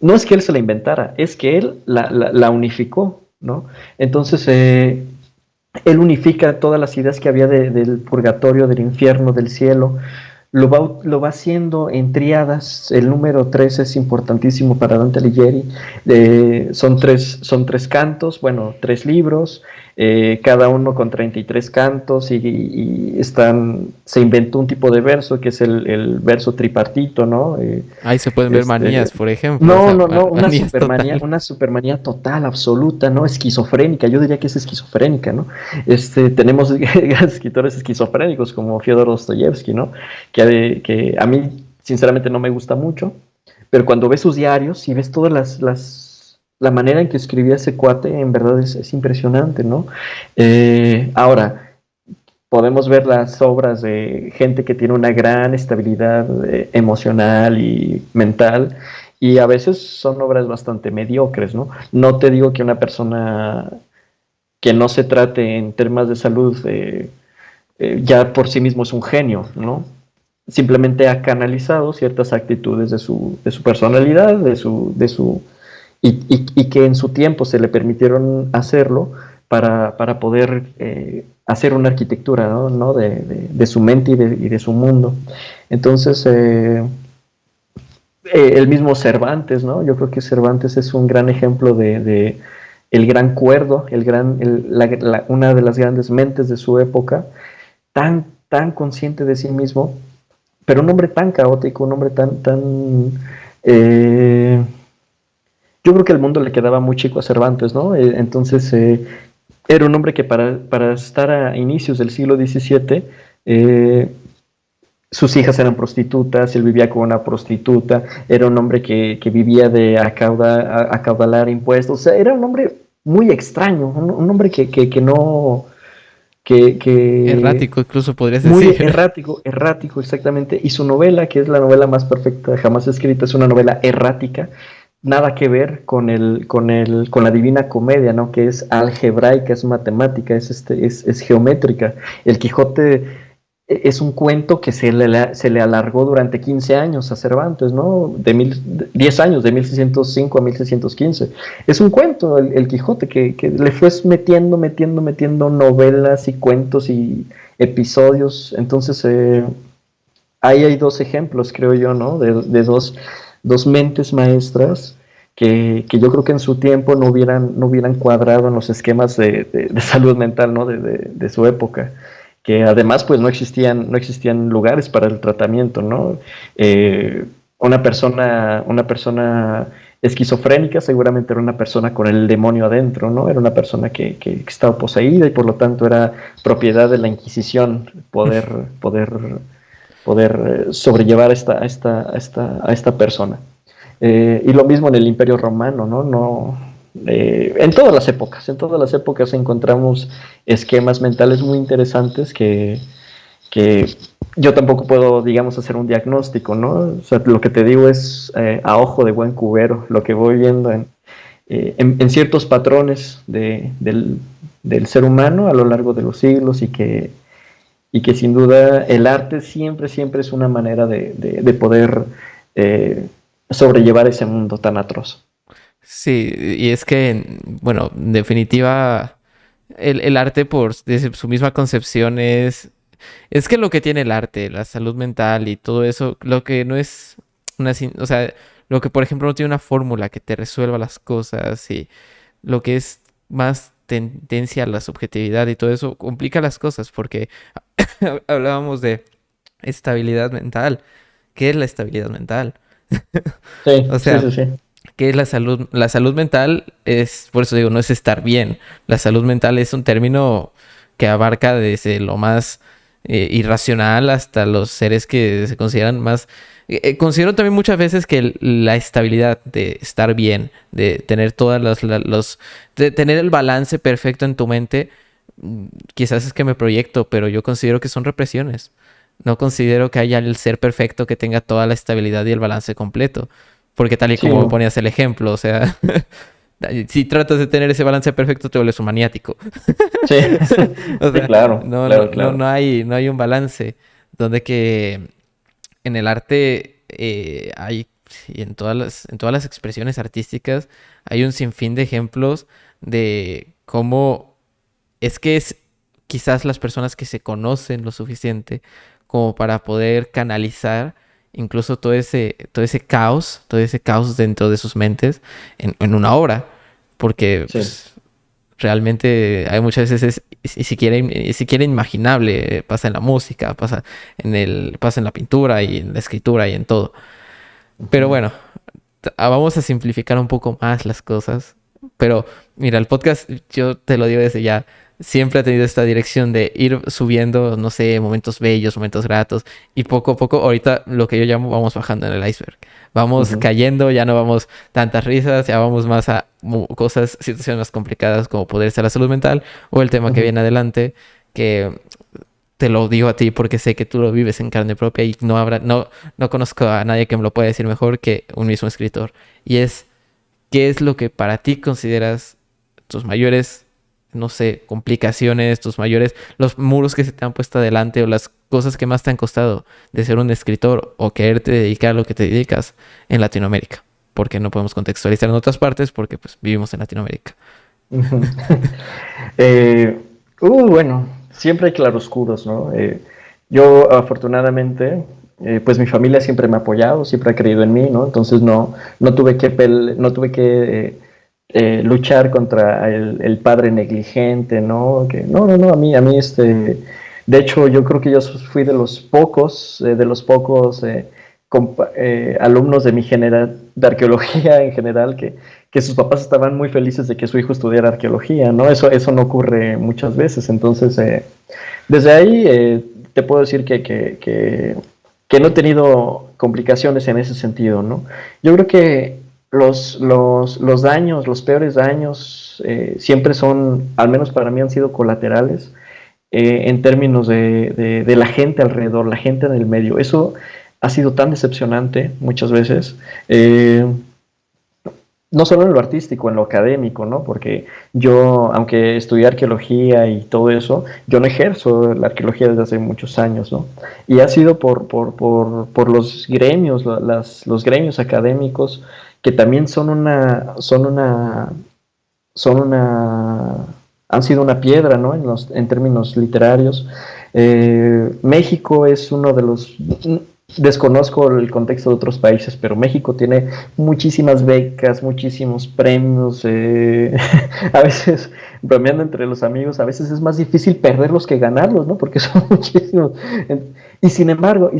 No es que él se la inventara, es que él la unificó, ¿no? Entonces, él unifica todas las ideas que había del purgatorio, del infierno, del cielo, lo va haciendo en triadas. El número 3 es importantísimo para Dante Alighieri. Son tres cantos, bueno, tres libros, cada uno con 33 cantos y se inventó un tipo de verso que es el verso tripartito, ¿no? Ahí se pueden ver manías, por ejemplo. O No, sea, no, no, manías total. una supermanía total, absoluta, ¿no? Esquizofrénica, yo diría que es esquizofrénica, ¿no? Tenemos escritores esquizofrénicos como Fyodor Dostoyevsky, ¿no? Que a mí, sinceramente, no me gusta mucho, pero cuando ves sus diarios y ves todas la manera en que escribía ese cuate, en verdad es impresionante, ¿no? Ahora, podemos ver las obras de gente que tiene una gran estabilidad emocional y mental, y a veces son obras bastante mediocres, ¿no? No te digo que una persona que no se trate en temas de salud ya por sí mismo es un genio, ¿no? Simplemente ha canalizado ciertas actitudes de su personalidad, y que en su tiempo se le permitieron hacerlo para poder hacer una arquitectura, ¿no? De su mente y de su mundo. Entonces, el mismo Cervantes, ¿no? Yo creo que Cervantes es un gran ejemplo de el gran cuerdo, una de las grandes mentes de su época, tan consciente de sí mismo, pero un hombre tan caótico, un hombre eh, yo creo que el mundo le quedaba muy chico a Cervantes, ¿no? Entonces, era un hombre que para estar a inicios del siglo XVII, sus hijas eran prostitutas, él vivía con una prostituta, era un hombre que vivía de acaudalar impuestos, o sea, era un hombre muy extraño, un hombre que no, que Errático, incluso podrías muy decir. errático exactamente, y su novela, que es la novela más perfecta jamás escrita, es una novela errática, nada que ver con la Divina Comedia, ¿no? Que es algebraica, es matemática, es geométrica. El Quijote es un cuento que se le alargó durante 15 años a Cervantes, ¿no? 10 años, de 1605 a 1615. Es un cuento, el Quijote, que le fue metiendo novelas y cuentos y episodios. Entonces, ahí hay dos ejemplos, creo yo, ¿no? De dos mentes maestras que yo creo que en su tiempo no hubieran cuadrado en los esquemas de salud mental, ¿no? De su época, que además pues no existían lugares para el tratamiento, ¿no? Una persona esquizofrénica seguramente era una persona con el demonio adentro, ¿no? Era una persona que estaba poseída y por lo tanto era propiedad de la Inquisición poder sobrellevar a esta persona. Y lo mismo en el Imperio Romano, ¿no? En en todas las épocas encontramos esquemas mentales muy interesantes que yo tampoco puedo, digamos, hacer un diagnóstico, ¿no? O sea, lo que te digo es a ojo de buen cubero, lo que voy viendo en ciertos patrones del ser humano a lo largo de los siglos y que sin duda el arte siempre es una manera de poder eh, sobrellevar ese mundo tan atroz. Sí, y es que, bueno, en definitiva, el arte desde su misma concepción es que lo que tiene el arte, la salud mental y todo eso, lo que no es o sea, lo que por ejemplo no tiene una fórmula que te resuelva las cosas y lo que es más tendencia a la subjetividad y todo eso complica las cosas porque hablábamos de estabilidad mental. ¿Qué es la estabilidad mental? Sí, O sí, sea, sí, sí. ¿qué es la salud? La salud mental es, por eso digo, no es estar bien. La salud mental es un término que abarca desde lo más irracional hasta los seres que se consideran más... considero también muchas veces que la estabilidad de estar bien, de tener todas de tener el balance perfecto en tu mente, quizás es que me proyecto, pero yo considero que son represiones. No considero que haya el ser perfecto que tenga toda la estabilidad y el balance completo. Porque tal y Sí, como ponías el ejemplo, o sea, si tratas de tener ese balance perfecto, te vuelves un maniático. sí, O sí, sea, claro, claro, claro. no hay un balance. Donde que en el arte hay, y en todas las expresiones artísticas, hay un sinfín de ejemplos de cómo es que es quizás las personas que se conocen lo suficiente como para poder canalizar incluso todo ese caos, dentro de sus mentes en una obra, porque Sí. pues, realmente hay muchas veces es ni siquiera inimaginable, pasa en la música, pasa en la pintura y en la escritura y en todo. Pero Ujú. bueno, vamos a simplificar un poco más las cosas. Pero mira, el podcast, yo te lo digo desde ya, siempre ha tenido esta dirección de ir subiendo, no sé, momentos bellos, momentos gratos, y poco a poco, ahorita lo que yo llamo, vamos bajando en el iceberg. Vamos Ujú. cayendo, ya no vamos tantas risas, ya vamos más a cosas, situaciones más complicadas como poder ser la salud mental o el tema que Ujú. viene adelante, que te lo digo a ti porque sé que tú lo vives en carne propia y no conozco a nadie que me lo pueda decir mejor que un mismo escritor. Y es, ¿qué es lo que para ti consideras tus mayores, no sé, complicaciones, los muros que se te han puesto adelante o las cosas que más te han costado de ser un escritor o quererte dedicar a lo que te dedicas en Latinoamérica? Porque no podemos contextualizar en otras partes porque pues vivimos en Latinoamérica. Ujú. Eh, bueno, siempre hay claroscuros, ¿no? Yo afortunadamente, pues mi familia siempre me ha apoyado, siempre ha creído en mí, ¿no? Entonces no tuve que, no tuve que luchar contra el padre negligente, ¿no? Que, no, a mí, de hecho, yo creo que yo fui de los pocos alumnos de mi de arqueología en general, que sus papás estaban muy felices de que su hijo estudiara arqueología, ¿no? Eso no ocurre muchas veces. Entonces, desde ahí te puedo decir que no he tenido complicaciones en ese sentido, ¿no? Yo creo que los daños, los peores daños, siempre son, al menos para mí, han sido colaterales en términos de la gente alrededor, la gente en el medio. Eso ha sido tan decepcionante muchas veces. No solo en lo artístico, en lo académico, ¿no? Porque yo, aunque estudié arqueología y todo eso, yo no ejerzo la arqueología desde hace muchos años, ¿no? Y ha sido por los gremios, los gremios académicos, que también han sido una piedra, ¿no? En términos literarios. México es uno de los, desconozco el contexto de otros países, pero México tiene muchísimas becas, muchísimos premios. A veces, bromeando entre los amigos, a veces es más difícil perderlos que ganarlos, ¿no? Porque son muchísimos. Y sin embargo,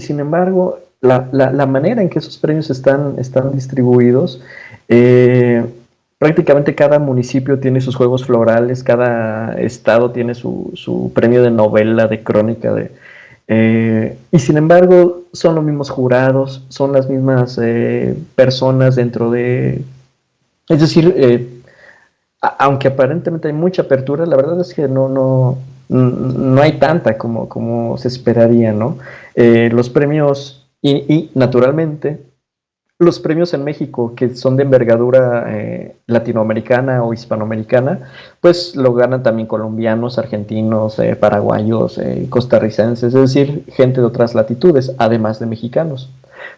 la manera en que esos premios están distribuidos, prácticamente cada municipio tiene sus juegos florales, cada estado tiene su premio de novela, de crónica, y sin embargo son los mismos jurados, son las mismas personas dentro de... Es decir, aunque aparentemente hay mucha apertura, la verdad es que no hay tanta como se esperaría, ¿no? Los premios, y naturalmente los premios en México, que son de envergadura latinoamericana o hispanoamericana, pues lo ganan también colombianos, argentinos, paraguayos, costarricenses, es decir, gente de otras latitudes, además de mexicanos.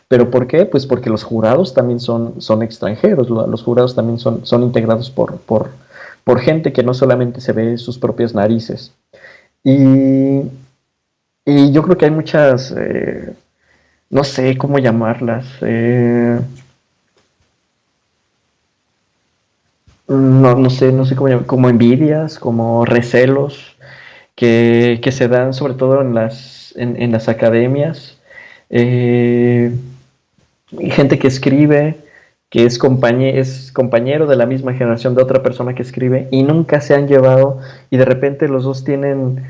¿Pero por qué? Pues porque los jurados también son extranjeros, los jurados también son integrados por gente que no solamente se ve sus propias narices. Y, y yo creo que hay muchas, no sé cómo llamarlas, no sé cómo llamar, como envidias, como recelos que se dan sobre todo en las academias. Eh, Gente que escribe, que es compañero de la misma generación de otra persona que escribe y nunca se han llevado, y de repente los dos tienen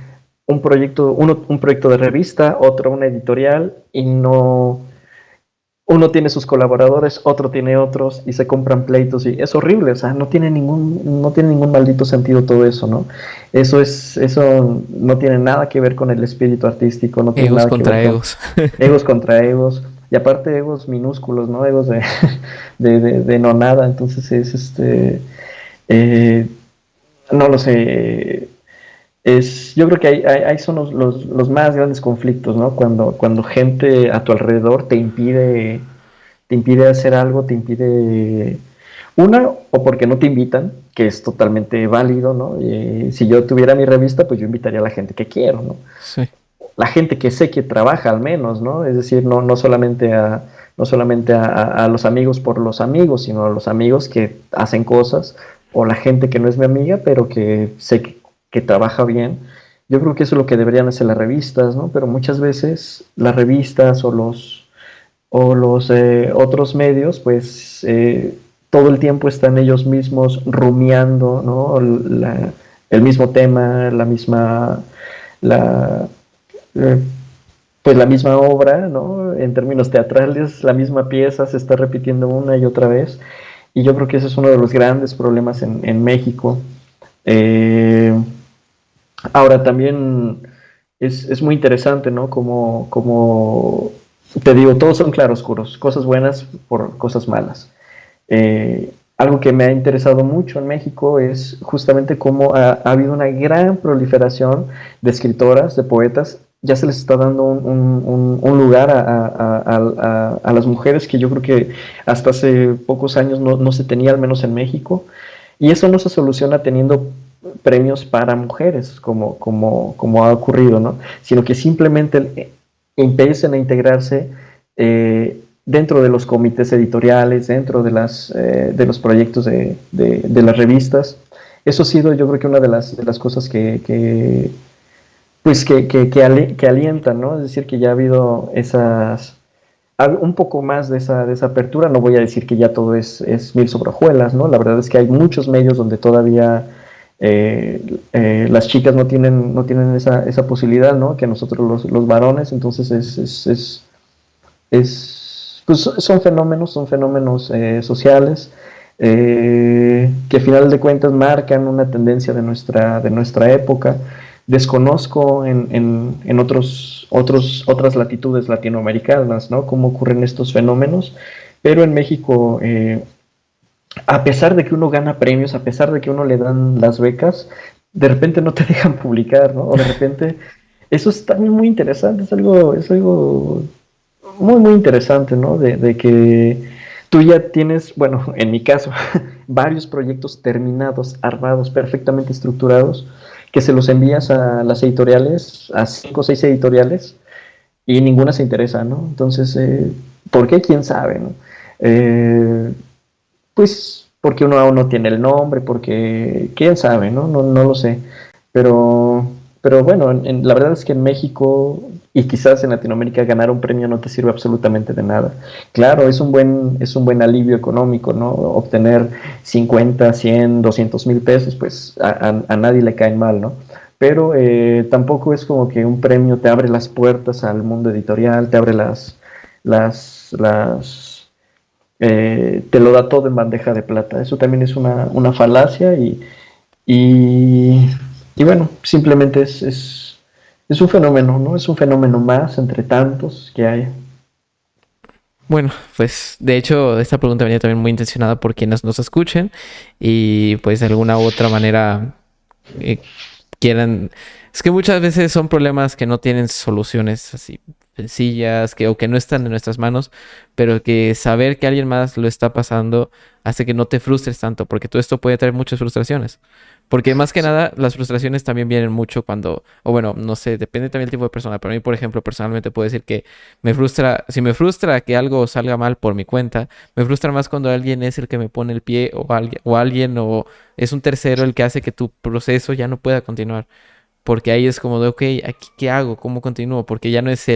un proyecto, uno un proyecto de revista, otro una editorial, y no, uno tiene sus colaboradores, otro tiene otros, y se compran pleitos, y es horrible. O sea, no tiene ningún maldito sentido todo eso, ¿no? Eso no tiene nada que ver con el espíritu artístico, no tiene Egos nada que ver contra con egos. egos contra egos, y aparte egos minúsculos, ¿no? Egos de no nada. Entonces eh, no lo sé, yo creo que ahí son los más grandes conflictos, ¿no? Cuando gente a tu alrededor te impide hacer algo, te impide, o porque no te invitan, que es totalmente válido, ¿no? Si yo tuviera mi revista, pues yo invitaría a la gente que quiero, ¿no? Sí. la gente que sé que trabaja al menos, ¿no? Es decir, no solamente a los amigos por los amigos, sino a los amigos que hacen cosas, o la gente que no es mi amiga, pero que sé que trabaja bien. Yo creo que eso es lo que deberían hacer las revistas, ¿no? Pero muchas veces las revistas o los otros medios, pues todo el tiempo están ellos mismos rumiando, ¿no? El mismo tema, la, eh, pues la misma obra, ¿no? En términos teatrales, la misma pieza se está repitiendo una y otra vez. Y yo creo que ese es uno de los grandes problemas en México. Eh, Ahora también es muy interesante, ¿no? Como te digo, todos son claroscuros, cosas buenas por cosas malas. Algo que me ha interesado mucho en México es justamente cómo ha habido una gran proliferación de escritoras, de poetas. Ya se les está dando un lugar a las mujeres que yo creo que hasta hace pocos años no se tenía, al menos en México. Y eso no se soluciona teniendo premios para mujeres, como ha ocurrido, ¿no? Sino que simplemente empiecen a integrarse dentro de los comités editoriales, dentro de los proyectos de las revistas. Eso ha sido, yo creo que una de las cosas pues que alientan, ¿no? Es decir, que ya ha habido un poco más de esa apertura. No voy a decir que ya todo es mil sobre hojuelas, ¿no? La verdad es que hay muchos medios donde todavía las chicas no tienen esa posibilidad, ¿no? Que nosotros los varones. Entonces pues son fenómenos sociales que a final de cuentas marcan una tendencia de nuestra época. Desconozco en otras latitudes latinoamericanas, ¿no? Cómo ocurren estos fenómenos, pero en México, a pesar de que uno gana premios, a pesar de que uno le dan las becas, de repente no te dejan publicar, ¿no? O de repente, eso es también muy interesante, es algo muy, muy interesante, ¿no? De que tú ya tienes, bueno, en mi caso, varios proyectos terminados, armados, perfectamente estructurados, que se los envías a las editoriales, a 5 o 6 editoriales, y ninguna se interesa, ¿no? Entonces, ¿por qué? ¿Quién sabe, no? Eh, pues porque uno aún no tiene el nombre, porque quién sabe, ¿no? No lo sé. Pero bueno, la verdad es que en México y quizás en Latinoamérica ganar un premio no te sirve absolutamente de nada. Claro, es un buen alivio económico, ¿no? Obtener 50, 100, 200,000 pesos, pues a nadie le caen mal, ¿no? Pero tampoco es como que un premio te abre las puertas al mundo editorial, te abre te lo da todo en bandeja de plata. Eso también es una falacia y, y bueno, simplemente es un fenómeno, ¿no? Es un fenómeno más entre tantos que hay. Bueno, pues de hecho esta pregunta venía también muy intencionada por quienes nos escuchen y pues de alguna u otra manera eh, quieran... Es que muchas veces son problemas que no tienen soluciones así sencillas, o que no están en nuestras manos, pero que saber que alguien más lo está pasando hace que no te frustres tanto, porque todo esto puede traer muchas frustraciones. Porque más que nada, las frustraciones también vienen mucho cuando, o bueno, no sé, depende también del tipo de persona. Pero a mí, por ejemplo, personalmente puedo decir que si me frustra que algo salga mal por mi cuenta, me frustra más cuando alguien es el que me pone el pie o es un tercero el que hace que tu proceso ya no pueda continuar. Porque ahí es como de, ok, aquí, ¿qué hago? ¿Cómo continúo? Porque ya no es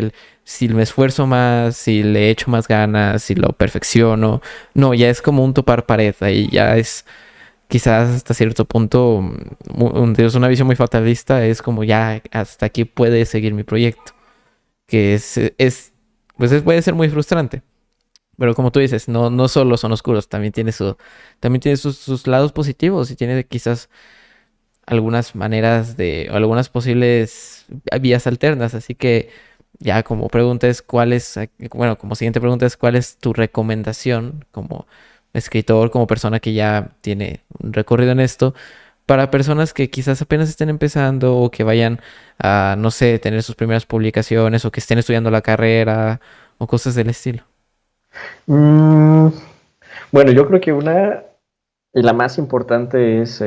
si me esfuerzo más, si le echo más ganas, si lo perfecciono. No, ya es como un topar pared. Ahí ya es quizás hasta cierto punto, es una visión muy fatalista. Es como ya hasta aquí puede seguir mi proyecto. Que puede ser muy frustrante. Pero como tú dices, no solo son oscuros, también tiene sus lados positivos y tiene quizás algunas maneras o algunas posibles vías alternas. Así que ya como pregunta es bueno, como siguiente pregunta es cuál es tu recomendación como escritor, como persona que ya tiene un recorrido en esto, para personas que quizás apenas estén empezando o que vayan a, no sé, tener sus primeras publicaciones o que estén estudiando la carrera o cosas del estilo. Mm, bueno, yo creo que una, y la más importante es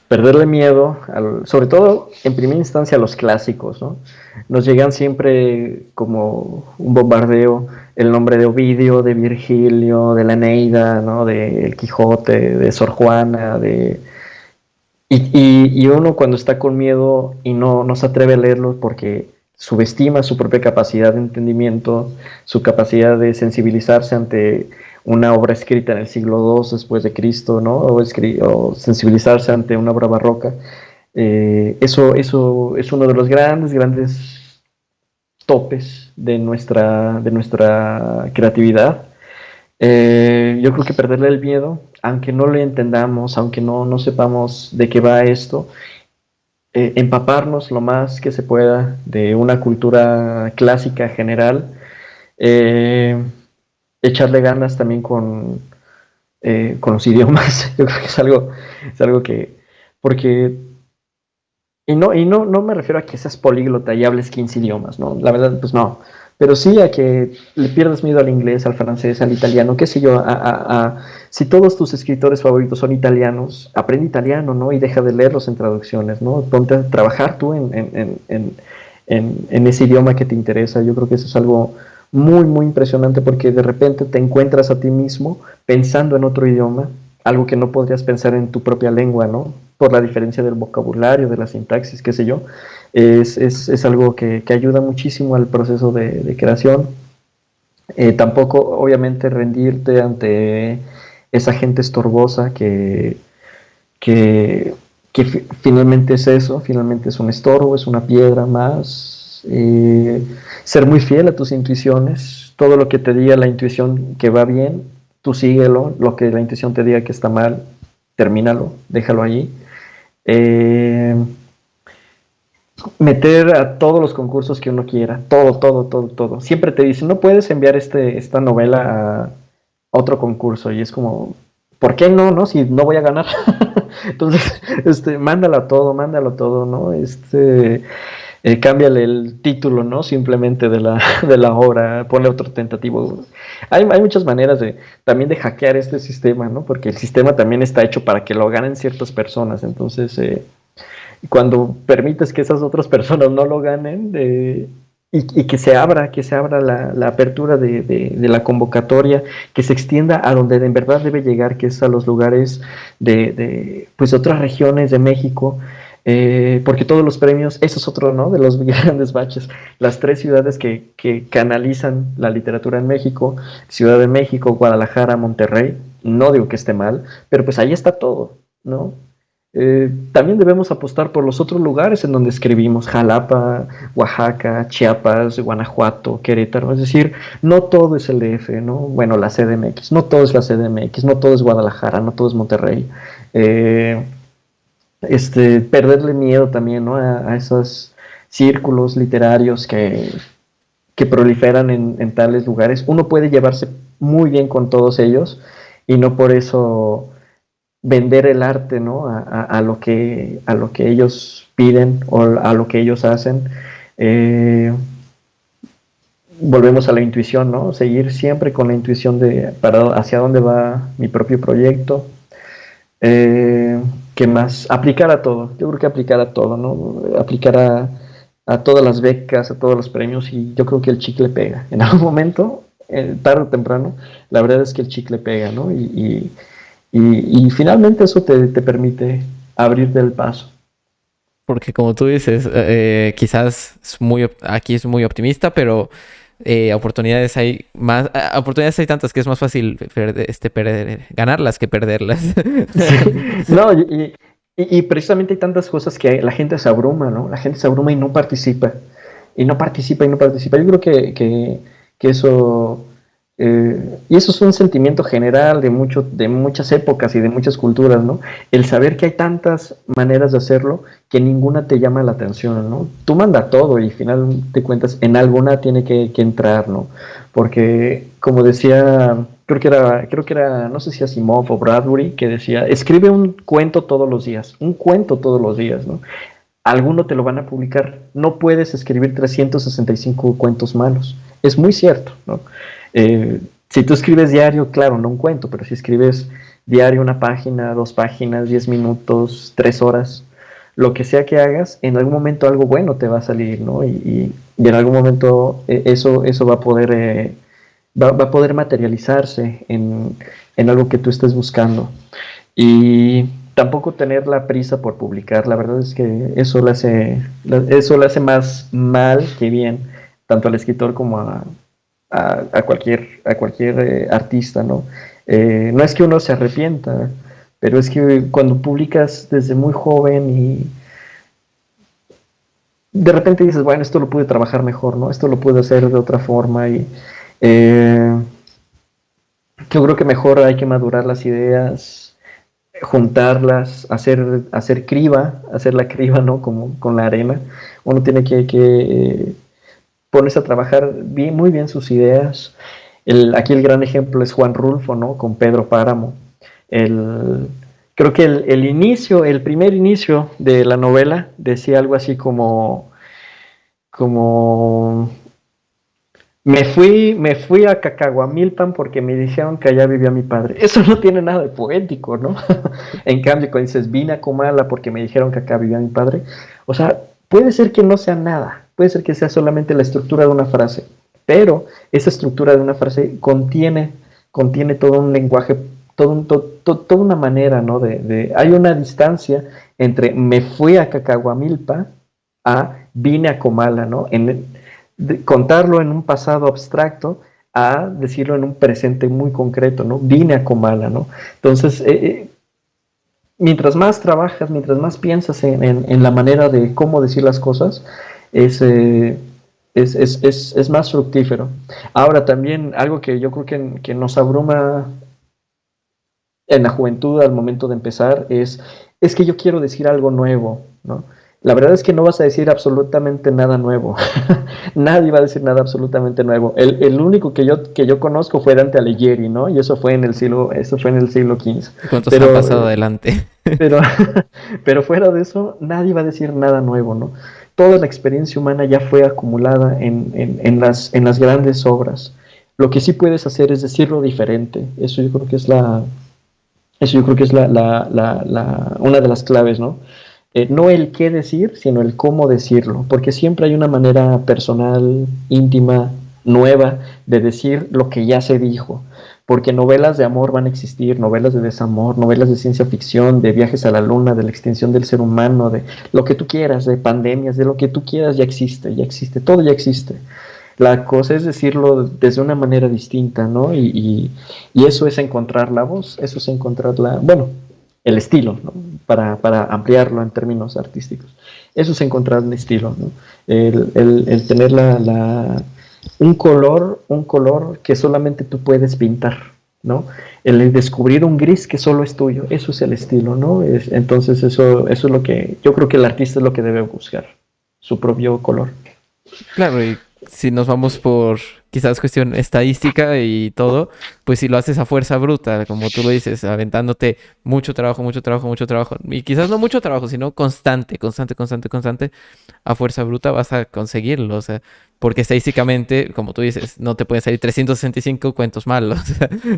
perderle miedo, sobre todo en primera instancia a los clásicos, ¿no? Nos llegan siempre como un bombardeo el nombre de Ovidio, de Virgilio, de la Eneida, ¿no? De El Quijote, de Sor Juana, y uno cuando está con miedo y no se atreve a leerlo porque subestima su propia capacidad de entendimiento, su capacidad de sensibilizarse ante una obra escrita en el siglo II después de Cristo, ¿no? O sensibilizarse ante una obra barroca. Eso es uno de los grandes topes de nuestra creatividad. Yo creo que perderle el miedo, aunque no lo entendamos, aunque no sepamos de qué va esto, empaparnos lo más que se pueda de una cultura clásica general, eh, echarle ganas también con los idiomas. Yo creo que es algo que, porque, no me refiero a que seas políglota y hables 15 idiomas, ¿no? La verdad, pues no. Pero sí a que le pierdas miedo al inglés, al francés, al italiano, qué sé yo, si todos tus escritores favoritos son italianos, aprende italiano, ¿no? Y deja de leerlos en traducciones, ¿no? Ponte a trabajar tú en ese idioma que te interesa. Yo creo que eso es algo muy impresionante porque de repente te encuentras a ti mismo pensando en otro idioma, algo que no podrías pensar en tu propia lengua, ¿no? Por la diferencia del vocabulario, de la sintaxis, qué sé yo. Es algo que ayuda muchísimo al proceso de creación. Tampoco, obviamente, rendirte ante esa gente estorbosa que finalmente es eso, finalmente es un estorbo, es una piedra más. Ser muy fiel a tus intuiciones, todo lo que te diga la intuición que va bien, tú síguelo, lo que la intuición te diga que está mal, termínalo, déjalo allí. Meter a todos los concursos que uno quiera, todo. Siempre te dicen, no puedes enviar esta novela a otro concurso, y es como, ¿por qué no? Si no voy a ganar. Entonces, mándalo todo, ¿no? Cámbiale el título, ¿no? Simplemente de la obra, ponle otro tentativo. Hay muchas maneras también de hackear este sistema, ¿no? Porque el sistema también está hecho para que lo ganen ciertas personas, entonces cuando permites que esas otras personas no lo ganen, y que se abra la apertura de la convocatoria, que se extienda a donde en verdad debe llegar, que es a los lugares de pues otras regiones de México, porque todos los premios, eso es otro, ¿no? De los grandes baches, las 3 ciudades que canalizan la literatura en México, Ciudad de México, Guadalajara, Monterrey, no digo que esté mal, pero pues ahí está todo, ¿no? También debemos apostar por los otros lugares en donde escribimos, Jalapa, Oaxaca, Chiapas, Guanajuato, Querétaro, es decir, no todo es el DF, ¿no? Bueno, la CDMX, no todo es la CDMX, no todo es Guadalajara, no todo es Monterrey. Perderle miedo también, ¿no? A esos círculos literarios que proliferan en tales lugares. Uno puede llevarse muy bien con todos ellos y no por eso vender el arte, ¿no? A lo que ellos piden o a lo que ellos hacen. Volvemos a la intuición, ¿no? Seguir siempre con la intuición hacia dónde va mi propio proyecto. ¿Qué más? Aplicar a todo. Yo creo que aplicar a todo, ¿no? Aplicar a todas las becas, a todos los premios, y yo creo que el chicle pega. En algún momento, tarde o temprano, la verdad es que el chicle pega, ¿no? Y finalmente eso te permite abrirte el paso. Porque como tú dices, quizás aquí es muy optimista, pero oportunidades hay más, oportunidades hay tantas que es más fácil ganarlas que perderlas. No, y precisamente hay tantas cosas que la gente se abruma, ¿no? La gente se abruma y no participa. Y no participa. Yo creo que eso... y eso es un sentimiento general de muchas épocas y de muchas culturas, ¿no? El saber que hay tantas maneras de hacerlo que ninguna te llama la atención, ¿no? Tú manda todo y al final de cuentas en alguna tiene que entrar, ¿no? Porque, como decía, creo que era, no sé si Asimov o Bradbury, que decía, escribe un cuento todos los días, ¿no? Alguno te lo van a publicar. No puedes escribir 365 cuentos malos. Es muy cierto, ¿no? Si tú escribes diario, claro, no un cuento, pero si escribes diario una página, 2 páginas, 10 minutos, 3 horas, lo que sea que hagas, en algún momento algo bueno te va a salir, ¿no? Y en algún momento eso va a poder materializarse en algo que tú estés buscando. Y tampoco tener la prisa por publicar, la verdad es que eso le hace más mal que bien, tanto al escritor como a cualquier artista, ¿no? No es que uno se arrepienta, pero es que cuando publicas desde muy joven y de repente dices, bueno, esto lo pude trabajar mejor, ¿no? Esto lo pude hacer de otra forma y eh, yo creo que mejor hay que madurar las ideas, juntarlas, hacer la criba, ¿no? Como con la arena. Uno tiene que ponerse a trabajar muy bien sus ideas. Aquí el gran ejemplo es Juan Rulfo, ¿no? Con Pedro Páramo. El, Creo que el primer inicio de la novela decía algo así como me fui a Cacahuamilpan porque me dijeron que allá vivía mi padre. Eso no tiene nada de poético, ¿no? En cambio, cuando dices vine a Comala porque me dijeron que acá vivía mi padre, o sea, puede ser que no sea nada, puede ser que sea solamente la estructura de una frase, pero esa estructura de una frase contiene todo un lenguaje, toda una manera, ¿no? Hay una distancia entre me fui a Cacahuamilpa a vine a Comala, ¿no? Contarlo en un pasado abstracto a decirlo en un presente muy concreto, ¿no? Vine a Comala, ¿no? Entonces, mientras más trabajas, mientras más piensas en la manera de cómo decir las cosas, es más fructífero. Ahora también algo que yo creo que nos abruma en la juventud al momento de empezar es que yo quiero decir algo nuevo, ¿no? La verdad es que no vas a decir absolutamente nada nuevo. Nadie va a decir nada absolutamente nuevo. El único que yo conozco fue Dante Alighieri, ¿no? Y eso fue en el siglo XV. ¿Cuántos han Pero, pasado adelante? pero, pero fuera de eso, nadie va a decir nada nuevo, ¿no? Toda la experiencia humana ya fue acumulada en las grandes obras. Lo que sí puedes hacer es decirlo diferente. Eso yo creo que es una de las claves, ¿no? No el qué decir, sino el cómo decirlo, porque siempre hay una manera personal, íntima, nueva de decir lo que ya se dijo, porque novelas de amor van a existir, novelas de desamor, novelas de ciencia ficción, de viajes a la luna, de la extinción del ser humano, de lo que tú quieras, de pandemias, de lo que tú quieras, ya existe, todo ya existe. La cosa es decirlo desde una manera distinta, ¿no? Y eso es encontrar la voz, eso es encontrar bueno, el estilo, ¿no? Para ampliarlo en términos artísticos. Eso es encontrar un estilo, ¿no? El tener un color que solamente tú puedes pintar, ¿no? El descubrir un gris que solo es tuyo, eso es el estilo, ¿no? Entonces eso es lo que yo creo que el artista es lo que debe buscar, su propio color. Claro, y si nos vamos por quizás cuestión estadística y todo, pues si lo haces a fuerza bruta, como tú lo dices, aventándote mucho trabajo, mucho trabajo, mucho trabajo, y quizás no mucho trabajo, sino constante, constante, constante, constante, a fuerza bruta vas a conseguirlo, o sea, porque estadísticamente, como tú dices, no te pueden salir 365 cuentos malos.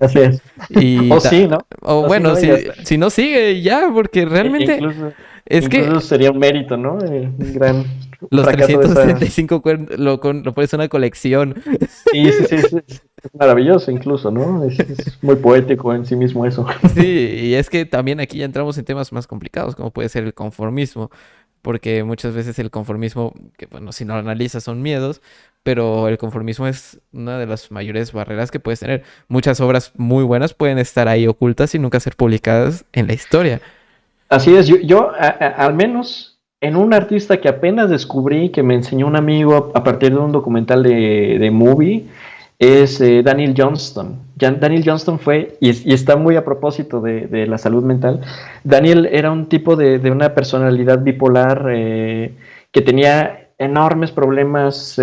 Así es. Y O sí, ¿no? o O sí, bueno, ¿no? si no sigue ya, porque realmente Incluso, es incluso que sería un mérito, ¿no? Un gran los fracaso de esa. 365 lo pones en una colección. Sí, sí, sí, es maravilloso incluso, ¿no? Es muy poético en sí mismo eso. Sí, y es que también aquí ya entramos en temas más complicados, como puede ser el conformismo, porque muchas veces el conformismo, que bueno, si no lo analizas son miedos, pero el conformismo es una de las mayores barreras que puedes tener. Muchas obras muy buenas pueden estar ahí ocultas y nunca ser publicadas en la historia. Así es, al menos en un artista que apenas descubrí, que me enseñó un amigo a partir de un documental de Movie, es Daniel Johnston. Daniel Johnston y está muy a propósito de la salud mental. Daniel era un tipo de una personalidad bipolar que tenía enormes problemas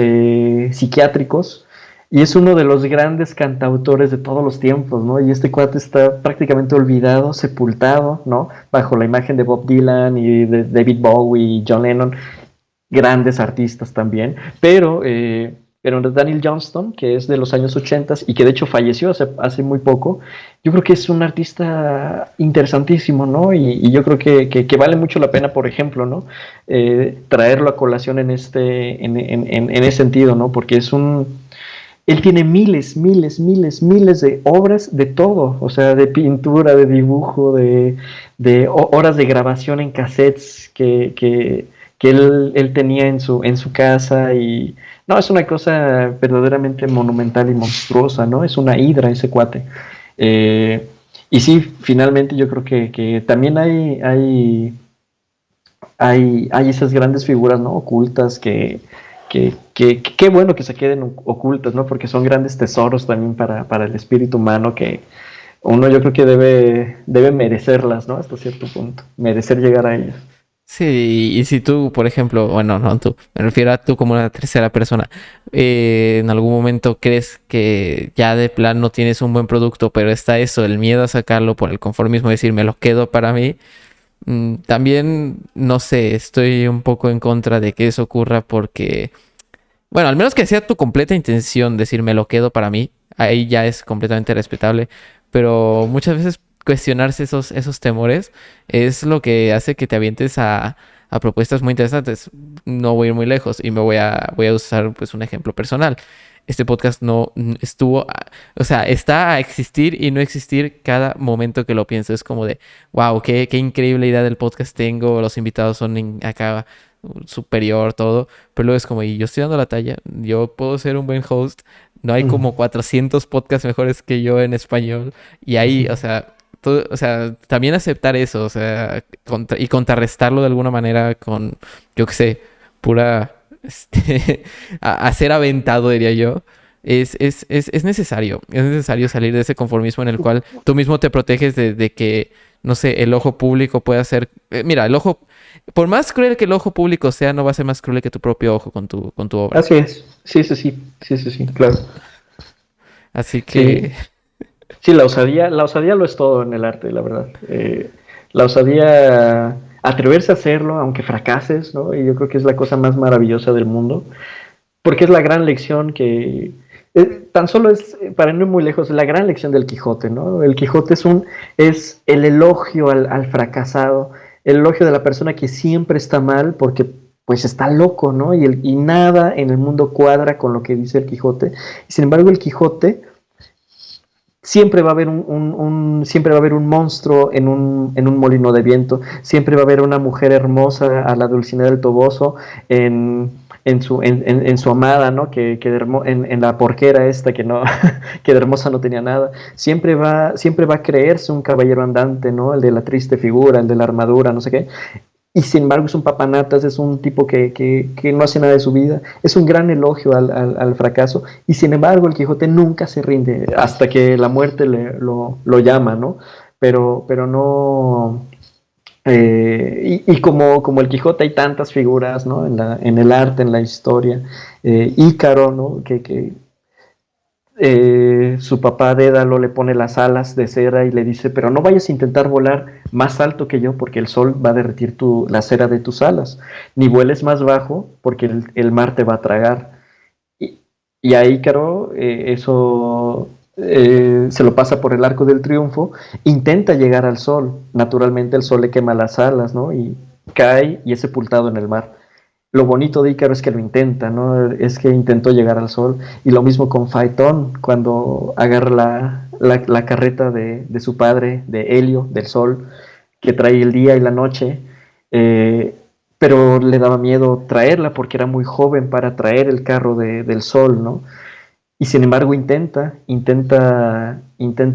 psiquiátricos y es uno de los grandes cantautores de todos los tiempos, ¿no? Y este cuate está prácticamente olvidado, sepultado, ¿no? Bajo la imagen de Bob Dylan y de David Bowie y John Lennon, grandes artistas también, pero pero Daniel Johnston, que es de los años 80 y que de hecho falleció hace muy poco, yo creo que es un artista interesantísimo, ¿no? Y yo creo que vale mucho la pena, por ejemplo, ¿no? Traerlo a colación en ese sentido, ¿no? Porque él tiene miles de obras de todo, o sea, de pintura, de dibujo, de horas de grabación en cassettes que él tenía en su casa y no, es una cosa verdaderamente monumental y monstruosa, ¿no? Es una hidra ese cuate. Eh, y sí, finalmente yo creo que también hay esas grandes figuras, ¿no? Ocultas que qué bueno que se queden ocultas, ¿no? Porque son grandes tesoros también para el espíritu humano que uno yo creo que debe merecerlas, ¿no? Hasta cierto punto, merecer llegar a ellas. Sí, y si tú, por ejemplo, bueno, no tú, me refiero a tú como una tercera persona, en algún momento crees que ya de plan no tienes un buen producto, pero está eso, el miedo a sacarlo por el conformismo, decir, me lo quedo para mí. También, no sé, estoy un poco en contra de que eso ocurra porque, bueno, al menos que sea tu completa intención decir, me lo quedo para mí, ahí ya es completamente respetable, pero muchas veces cuestionarse esos temores es lo que hace que te avientes a propuestas muy interesantes. No voy a ir muy lejos y voy a usar pues un ejemplo personal. Este podcast no estuvo, o sea, está a existir y no existir cada momento que lo pienso. Es como de, wow, qué increíble idea del podcast tengo, los invitados son acá superior, todo, pero luego es como, y yo estoy dando la talla, yo puedo ser un buen host, no hay como 400 podcasts mejores que yo en español, y ahí, o sea, todo, o sea, también aceptar eso, o sea, y contrarrestarlo de alguna manera con, yo qué sé, pura, a ser aventado, diría yo. Es necesario salir de ese conformismo en el cual tú mismo te proteges de que, no sé, el ojo público pueda ser... mira, el ojo, por más cruel que el ojo público sea, no va a ser más cruel que tu propio ojo con tu obra. Así es, sí, claro. Así que, Sí, sí, la osadía lo es todo en el arte, la verdad. La osadía, atreverse a hacerlo, aunque fracases, ¿no? Y yo creo que es la cosa más maravillosa del mundo, porque es la gran lección que, tan solo es, para no ir muy lejos, la gran lección del Quijote, ¿no? El Quijote es el elogio al fracasado, el elogio de la persona que siempre está mal porque pues está loco, ¿no? Y nada en el mundo cuadra con lo que dice el Quijote. Y sin embargo, el Quijote siempre va a haber siempre va a haber un monstruo en un molino de viento, siempre va a haber una mujer hermosa a la Dulcinea del Toboso en su amada, ¿no? En la porquera esta que no, que de hermosa no tenía nada, siempre va a creerse un caballero andante, ¿no? El de la triste figura, el de la armadura, no sé qué, y sin embargo es un papanatas, es un tipo que no hace nada de su vida, es un gran elogio al fracaso, y sin embargo el Quijote nunca se rinde hasta que la muerte lo llama, ¿no? Pero no... como el Quijote hay tantas figuras, ¿no? En el arte, en la historia, Ícaro, ¿no? Su papá Dédalo le pone las alas de cera y le dice, pero no vayas a intentar volar más alto que yo porque el sol va a derretir la cera de tus alas, ni vueles más bajo porque el mar te va a tragar. Y, y a Ícaro se lo pasa por el arco del triunfo, intenta llegar al sol, naturalmente el sol le quema las alas, ¿no? Y cae y es sepultado en el mar. Lo bonito de Ícaro es que lo intenta, ¿no? Es que intentó llegar al sol. Y lo mismo con Faetón, cuando agarra la carreta de su padre, de Helio, del sol, que trae el día y la noche, eh, pero le daba miedo traerla porque era muy joven para traer el carro del sol, ¿no? Y sin embargo intenta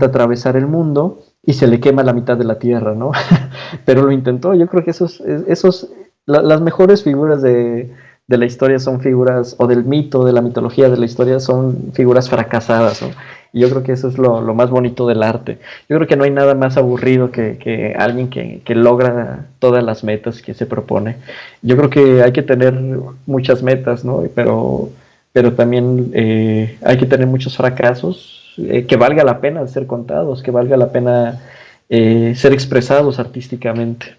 atravesar el mundo y se le quema la mitad de la tierra, ¿no? Pero lo intentó. Yo creo que las mejores figuras de la historia son figuras, o del mito, de la mitología de la historia, son figuras fracasadas, ¿no? Y yo creo que eso es lo más bonito del arte. Yo creo que no hay nada más aburrido que alguien que logra todas las metas que se propone. Yo creo que hay que tener muchas metas, ¿no? Pero también hay que tener muchos fracasos que valga la pena ser contados, que valga la pena ser expresados artísticamente.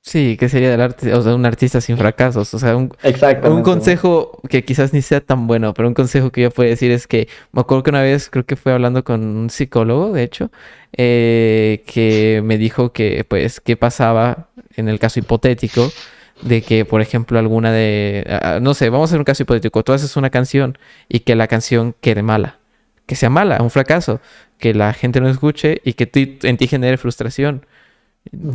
Sí, que sería del arte, o sea, un artista sin fracasos. O sea, un Exactamente, ¿no? consejo que quizás ni sea tan bueno, pero un consejo que yo puedo decir es que me acuerdo que una vez, creo que fue hablando con un psicólogo, de hecho, que me dijo que, pues, qué pasaba en el caso hipotético de que, por ejemplo, no sé, vamos a hacer un caso hipotético. Tú haces una canción y que la canción quede mala, que sea mala, un fracaso, que la gente no escuche y que en ti genere frustración.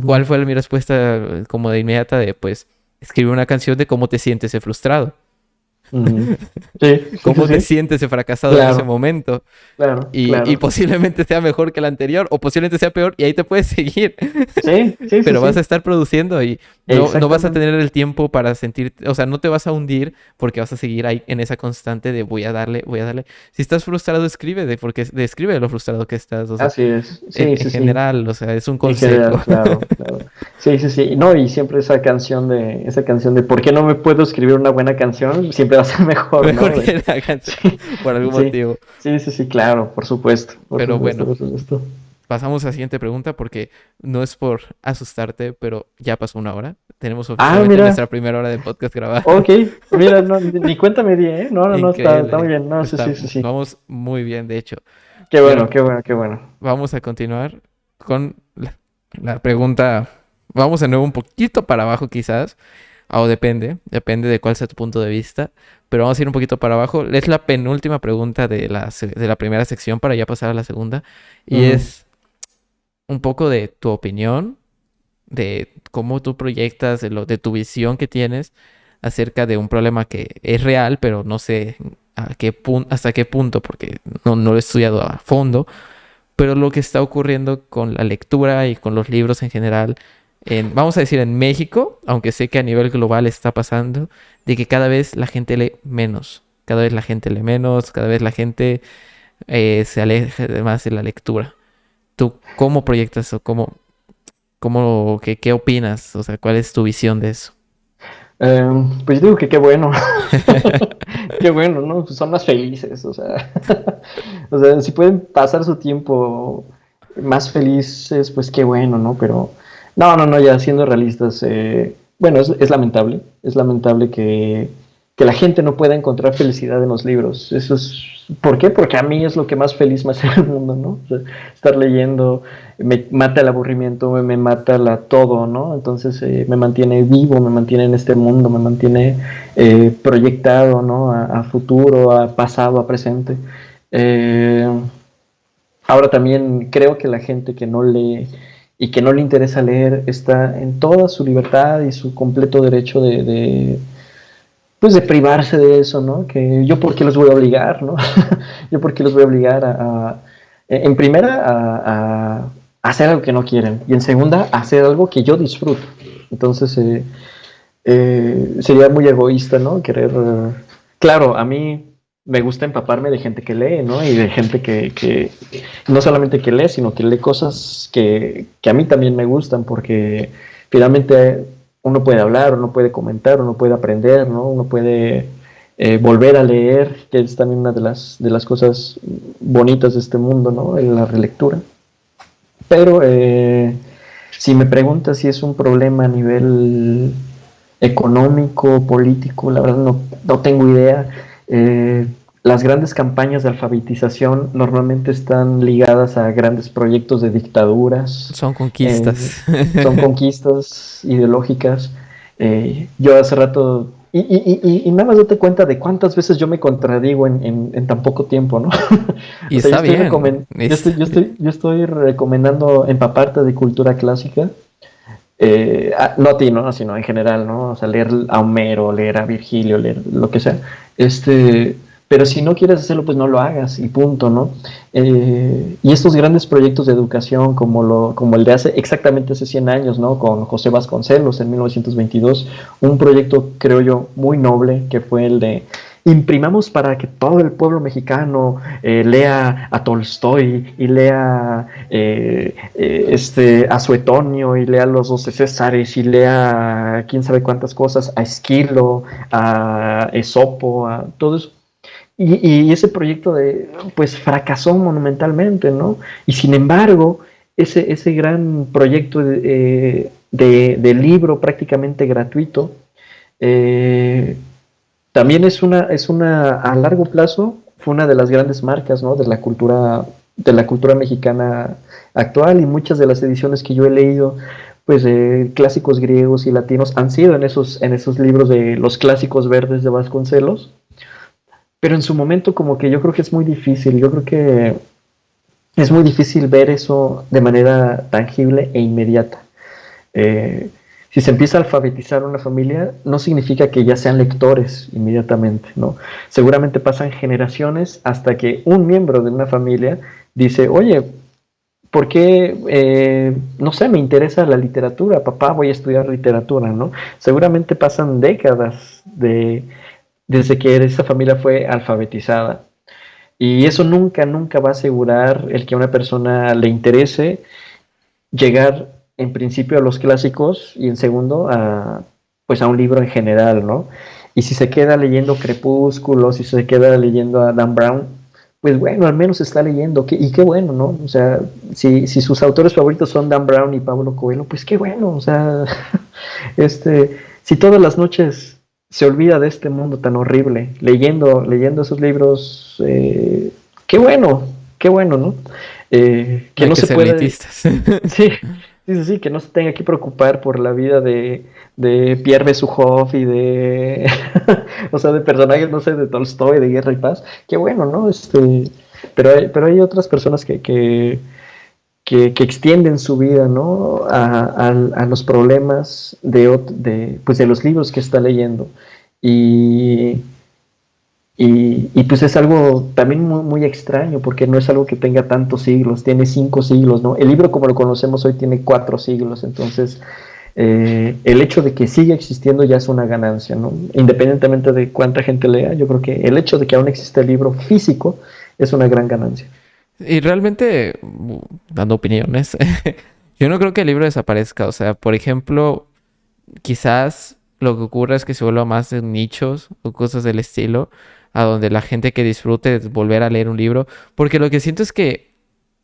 ¿Cuál Ujú, fue mi respuesta como de inmediata de, pues, escribir una canción de cómo te sientes de frustrado? ujú. Sí, sí, sí, ¿Cómo te sí. sientes de fracasado en ese Claro, momento? claro, Y claro. posiblemente sea mejor que el anterior o posiblemente sea peor y ahí te puedes seguir. Sí, sí, sí, Pero vas a sí. estar produciendo y no vas a Exactamente. tener el tiempo para sentir, o sea, no te vas a hundir porque vas a seguir ahí en esa constante de voy a darle, voy a darle. Si estás frustrado, escribe porque describe lo frustrado que estás, o sea, Así es. Sí, en sí, sí. general, o sea, es un En consejo. general, claro, claro. Sí, sí, sí. No, y siempre esa canción de ¿por qué no me puedo escribir una buena canción? Siempre va a ser mejor, Mejor ¿no? que la canción Sí, por algún sí, motivo. sí, sí, sí, claro, por Pero supuesto, bueno, por supuesto. pasamos a la siguiente pregunta porque no es por asustarte, pero ya pasó una hora. Tenemos Ah, oficialmente mira, nuestra primera hora de podcast grabada. ok, mira, no, ni cuenta me di, ¿eh? No, no, no, está muy Increíble. bien. No, sí, sí, sí, sí. Vamos muy bien, de hecho. Qué Pero bueno, qué bueno, qué bueno. vamos a continuar con la pregunta. Vamos de nuevo un poquito para abajo quizás. O depende de cuál sea tu punto de vista. Pero vamos a ir un poquito para abajo. Es la penúltima pregunta de la primera sección para ya pasar a la segunda. Y Ujú. es un poco de tu opinión, de cómo tú proyectas, de tu visión que tienes acerca de un problema que es real, pero no sé hasta qué punto, porque no lo he estudiado a fondo, pero lo que está ocurriendo con la lectura y con los libros en general, vamos a decir en México, aunque sé que a nivel global está pasando, de que cada vez la gente lee menos. Cada vez la gente lee menos, cada vez la gente se aleja más de la lectura. ¿Tú cómo proyectas eso? ¿Qué opinas? O sea, ¿cuál es tu visión de eso? Pues yo digo que qué bueno. Qué bueno, ¿no? Pues son más felices, o sea. O sea, si pueden pasar su tiempo más felices, pues qué bueno, ¿no? Pero no, no, no, ya siendo realistas, bueno, es lamentable que la gente no pueda encontrar felicidad en los libros. Eso es, ¿por qué? Porque a mí es lo que más feliz me hace en el mundo, ¿no? O sea, estar leyendo, me mata el aburrimiento, me mata todo, ¿no? Entonces me mantiene vivo, me mantiene en este mundo, me mantiene proyectado, ¿no? A futuro, a pasado, a presente. Eh, Ahora también creo que la gente que no lee y que no le interesa leer está en toda su libertad y su completo derecho pues de privarse de eso, ¿no? Que yo por qué los voy a obligar, ¿no? Yo por qué los voy a obligar en primera, a hacer algo que no quieren y en segunda, a hacer algo que yo disfruto. Entonces, sería muy egoísta, ¿no? Querer, claro, a mí me gusta empaparme de gente que lee, ¿no? Y de gente que no solamente que lee, sino que lee cosas que a mí también me gustan, porque finalmente uno puede hablar, uno puede comentar, uno puede aprender, ¿no? Uno puede volver a leer, que es también una de las cosas bonitas de este mundo, ¿no? En la relectura. Pero si me preguntas si es un problema a nivel económico, político, la verdad no tengo idea. Eh, las grandes campañas de alfabetización normalmente están ligadas a grandes proyectos de dictaduras, Son eh, conquistas. son conquistas ideológicas. Yo hace rato, y nada más date cuenta de cuántas veces yo me contradigo en tan poco tiempo, ¿no? Y O sea, está bien. yo estoy recomendando empaparte de cultura clásica, no a ti, ¿no? Sino en general, ¿no? O sea, leer a Homero, leer a Virgilio, leer lo que sea. Este, pero si no quieres hacerlo, pues no lo hagas y punto, ¿no? Y estos grandes proyectos de educación, como el de hace 100 años, ¿no? Con José Vasconcelos en 1922, un proyecto, creo yo, muy noble, que fue el de imprimamos para que todo el pueblo mexicano lea a Tolstoy y lea a Suetonio y lea los 12 Césares y lea quién sabe cuántas cosas, a Esquilo, a Esopo, a todo eso. Y ese proyecto pues fracasó monumentalmente, ¿no? Y sin embargo, ese gran proyecto de libro prácticamente gratuito. También a largo plazo, fue una de las grandes marcas, ¿no? De la cultura mexicana actual, y muchas de las ediciones que yo he leído, pues clásicos griegos y latinos, han sido en esos libros de los clásicos verdes de Vasconcelos. Pero en su momento, como que yo creo que es muy difícil, yo creo que es muy difícil ver eso de manera tangible e inmediata. Eh, si se empieza a alfabetizar una familia, no significa que ya sean lectores inmediatamente, ¿no? Seguramente pasan generaciones hasta que un miembro de una familia dice, oye, ¿por qué, no sé, me interesa la literatura? Papá, voy a estudiar literatura, ¿no? Seguramente pasan décadas desde que esa familia fue alfabetizada. Y eso nunca, nunca va a asegurar el que a una persona le interese llegar en principio a los clásicos y en segundo pues a un libro en general, ¿no? Y si se queda leyendo Crepúsculo, si se queda leyendo a Dan Brown, pues bueno, al menos está leyendo, y qué bueno, ¿no? O sea, si sus autores favoritos son Dan Brown y Pablo Coelho, pues qué bueno, o sea, si todas las noches se olvida de este mundo tan horrible, leyendo esos libros, qué bueno, ¿no? Que Hay no que se ser puede, elitistas. sí, sí, que no se tenga que preocupar por la vida de Pierre Besuhoff y o sea, de personajes, no sé, de Tolstoy, de Guerra y Paz. Qué bueno, ¿no? Pero hay otras personas que extienden su vida, ¿no? A los problemas pues de los libros que está leyendo. Y, pues es algo también muy, muy extraño, porque no es algo que tenga tantos siglos, tiene 5 siglos, ¿no? El libro como lo conocemos hoy tiene 4 siglos, entonces el hecho de que siga existiendo ya es una ganancia, ¿no? Independientemente de cuánta gente lea, yo creo que el hecho de que aún existe el libro físico es una gran ganancia. Y realmente, dando opiniones, yo no creo que el libro desaparezca. O sea, por ejemplo, quizás lo que ocurra es que se vuelva más de nichos o cosas del estilo, a donde la gente que disfrute de volver a leer un libro. Porque lo que siento es que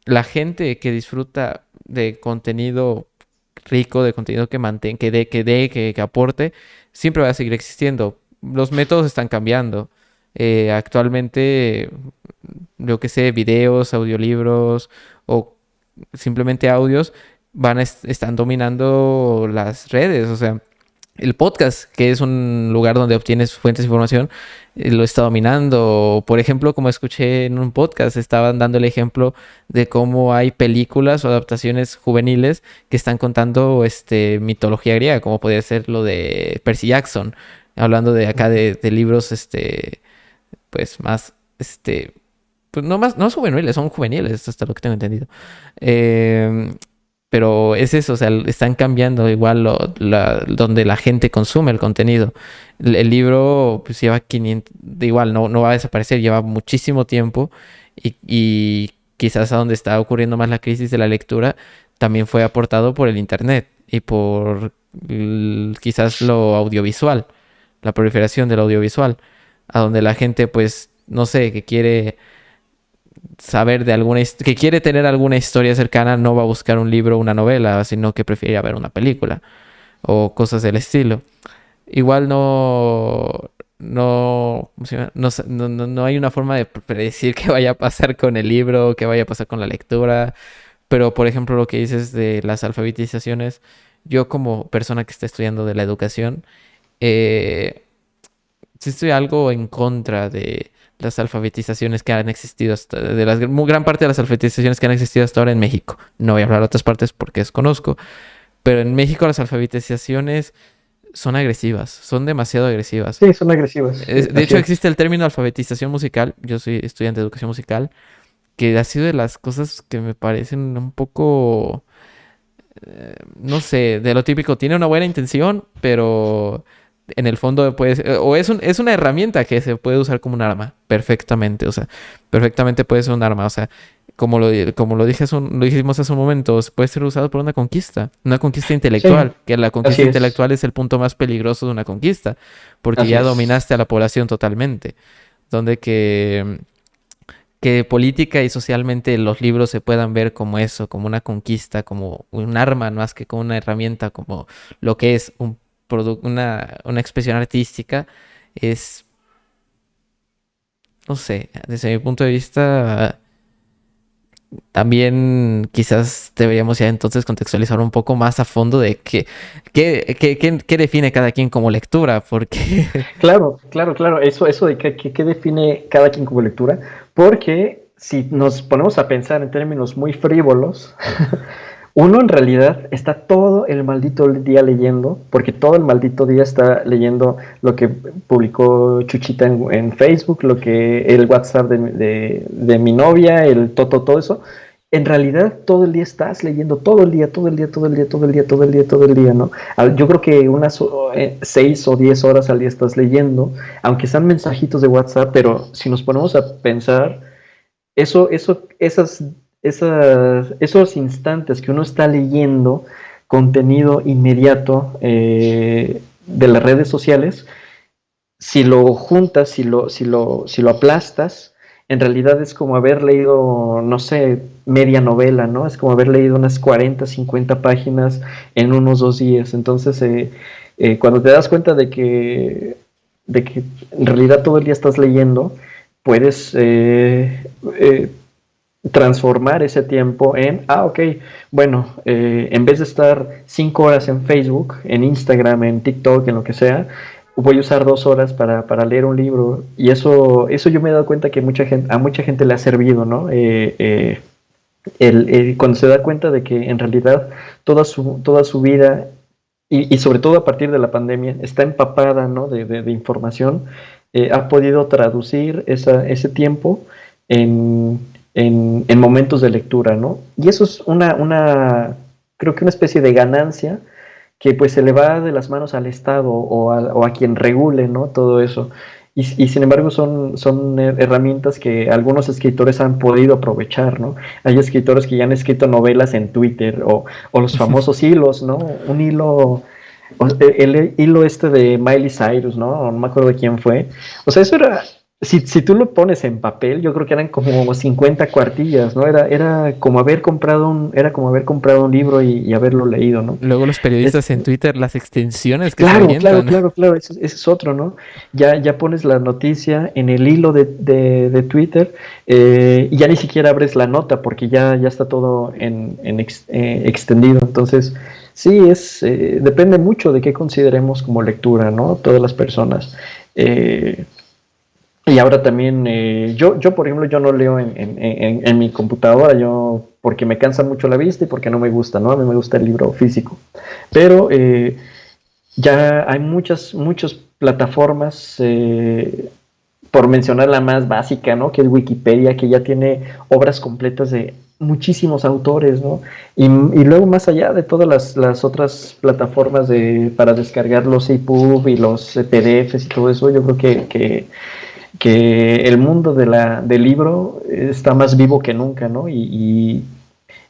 la gente que disfruta de contenido rico, de contenido que mantenga, que aporte, siempre va a seguir existiendo. Los métodos están cambiando. Actualmente, yo que sé, videos, audiolibros o simplemente audios están dominando las redes. O sea, el podcast, que es un lugar donde obtienes fuentes de información, lo está dominando. Por ejemplo, como escuché en un podcast, estaban dando el ejemplo de cómo hay películas o adaptaciones juveniles que están contando mitología griega, como podría ser lo de Percy Jackson, hablando de acá de libros pues más pues no son juveniles, hasta lo que tengo entendido. Eh, pero es eso, o sea, están cambiando igual donde la gente consume el contenido. El libro pues lleva 500, igual no va a desaparecer, lleva muchísimo tiempo y quizás a donde está ocurriendo más la crisis de la lectura también fue aportado por el internet y por quizás lo audiovisual, la proliferación del audiovisual, a donde la gente pues, no sé, que quiere saber de que quiere tener alguna historia cercana, no va a buscar un libro o una novela, sino que prefiere ir a ver una película o cosas del estilo. Igual ¿cómo se llama? No hay una forma de predecir qué vaya a pasar con el libro, qué vaya a pasar con la lectura, pero por ejemplo lo que dices de las alfabetizaciones, yo como persona que está estudiando de la educación, eh, sí estoy algo en contra de las alfabetizaciones que han existido de la gran parte de las alfabetizaciones que han existido hasta ahora en México. No voy a hablar de otras partes porque desconozco, pero en México las alfabetizaciones son agresivas, son demasiado agresivas. Sí, son agresivas. Sí, De así hecho, es. existe el término alfabetización musical. Yo soy estudiante de educación musical, que ha sido de las cosas que me parecen un poco, no sé, de lo típico. Tiene una buena intención, pero en el fondo puede ser, o es una herramienta que se puede usar como un arma, perfectamente. O sea, perfectamente puede ser un arma. O sea, como lo lo dijimos hace un momento, puede ser usado por una conquista Sí, intelectual, que la así conquista es. intelectual es el punto más peligroso de una conquista, porque Así ya es. dominaste a la población totalmente, donde que política y socialmente los libros se puedan ver como eso, como una conquista, como un arma más que como una herramienta, como lo que es una expresión artística, es, no sé, desde mi punto de vista, también quizás deberíamos ya entonces contextualizar un poco más a fondo de qué define cada quien como lectura, porque Claro, claro, claro. Eso de qué define cada quien como lectura, porque si nos ponemos a pensar en términos muy frívolos, uno en realidad está todo el maldito día leyendo, porque todo el maldito día está leyendo lo que publicó Chuchita en Facebook, lo que el WhatsApp de mi novia, el todo eso. En realidad todo el día estás leyendo, todo el día, todo el día, todo el día, todo el día, todo el día, todo el día, ¿no? Yo creo que unas 6 o 10 horas al día estás leyendo, aunque sean mensajitos de WhatsApp, pero si nos ponemos a pensar, esos instantes que uno está leyendo contenido inmediato de las redes sociales, si lo juntas, si lo aplastas, en realidad es como haber leído, no sé, media novela, ¿no? Es como haber leído unas 40, 50 páginas en unos 2 días. Entonces, cuando te das cuenta de que en realidad todo el día estás leyendo, puedes transformar ese tiempo ok, bueno, en vez de estar 5 horas en Facebook, en Instagram, en TikTok, en lo que sea, voy a usar 2 horas para leer un libro. Y eso yo me he dado cuenta que a mucha gente le ha servido, ¿no? Cuando se da cuenta de que en realidad toda su vida, y sobre todo a partir de la pandemia, está empapada, ¿no? de información, ha podido traducir ese tiempo en momentos de lectura, ¿no? Y eso es creo que una especie de ganancia que pues se le va de las manos al Estado o a quien regule, ¿no? Todo eso. Y sin embargo son herramientas que algunos escritores han podido aprovechar, ¿no? Hay escritores que ya han escrito novelas en Twitter o los famosos hilos, ¿no? Un hilo, el hilo este de Miley Cyrus, ¿no? No me acuerdo de quién fue. O sea, eso era, si tú lo pones en papel, yo creo que eran como 50 cuartillas, ¿no? Era como haber comprado un libro y haberlo leído, ¿no? luego los periodistas en Twitter, las extensiones que se Claro, claro, avientan. claro, claro, ese es otro, ¿no? Ya pones la noticia en el hilo de Twitter, y ya ni siquiera abres la nota porque ya está todo extendido. Entonces, sí, depende mucho de qué consideremos como lectura, ¿no? Todas las personas. Y ahora también, yo por ejemplo, yo no leo en mi computadora, porque me cansa mucho la vista y porque no me gusta, ¿no? A mí me gusta el libro físico. Pero ya hay muchas plataformas, por mencionar la más básica, ¿no? Que es Wikipedia, que ya tiene obras completas de muchísimos autores, ¿no? Y luego más allá de todas las otras plataformas para descargar los EPUB y los PDFs y todo eso, yo creo que el mundo del libro está más vivo que nunca, ¿no? Y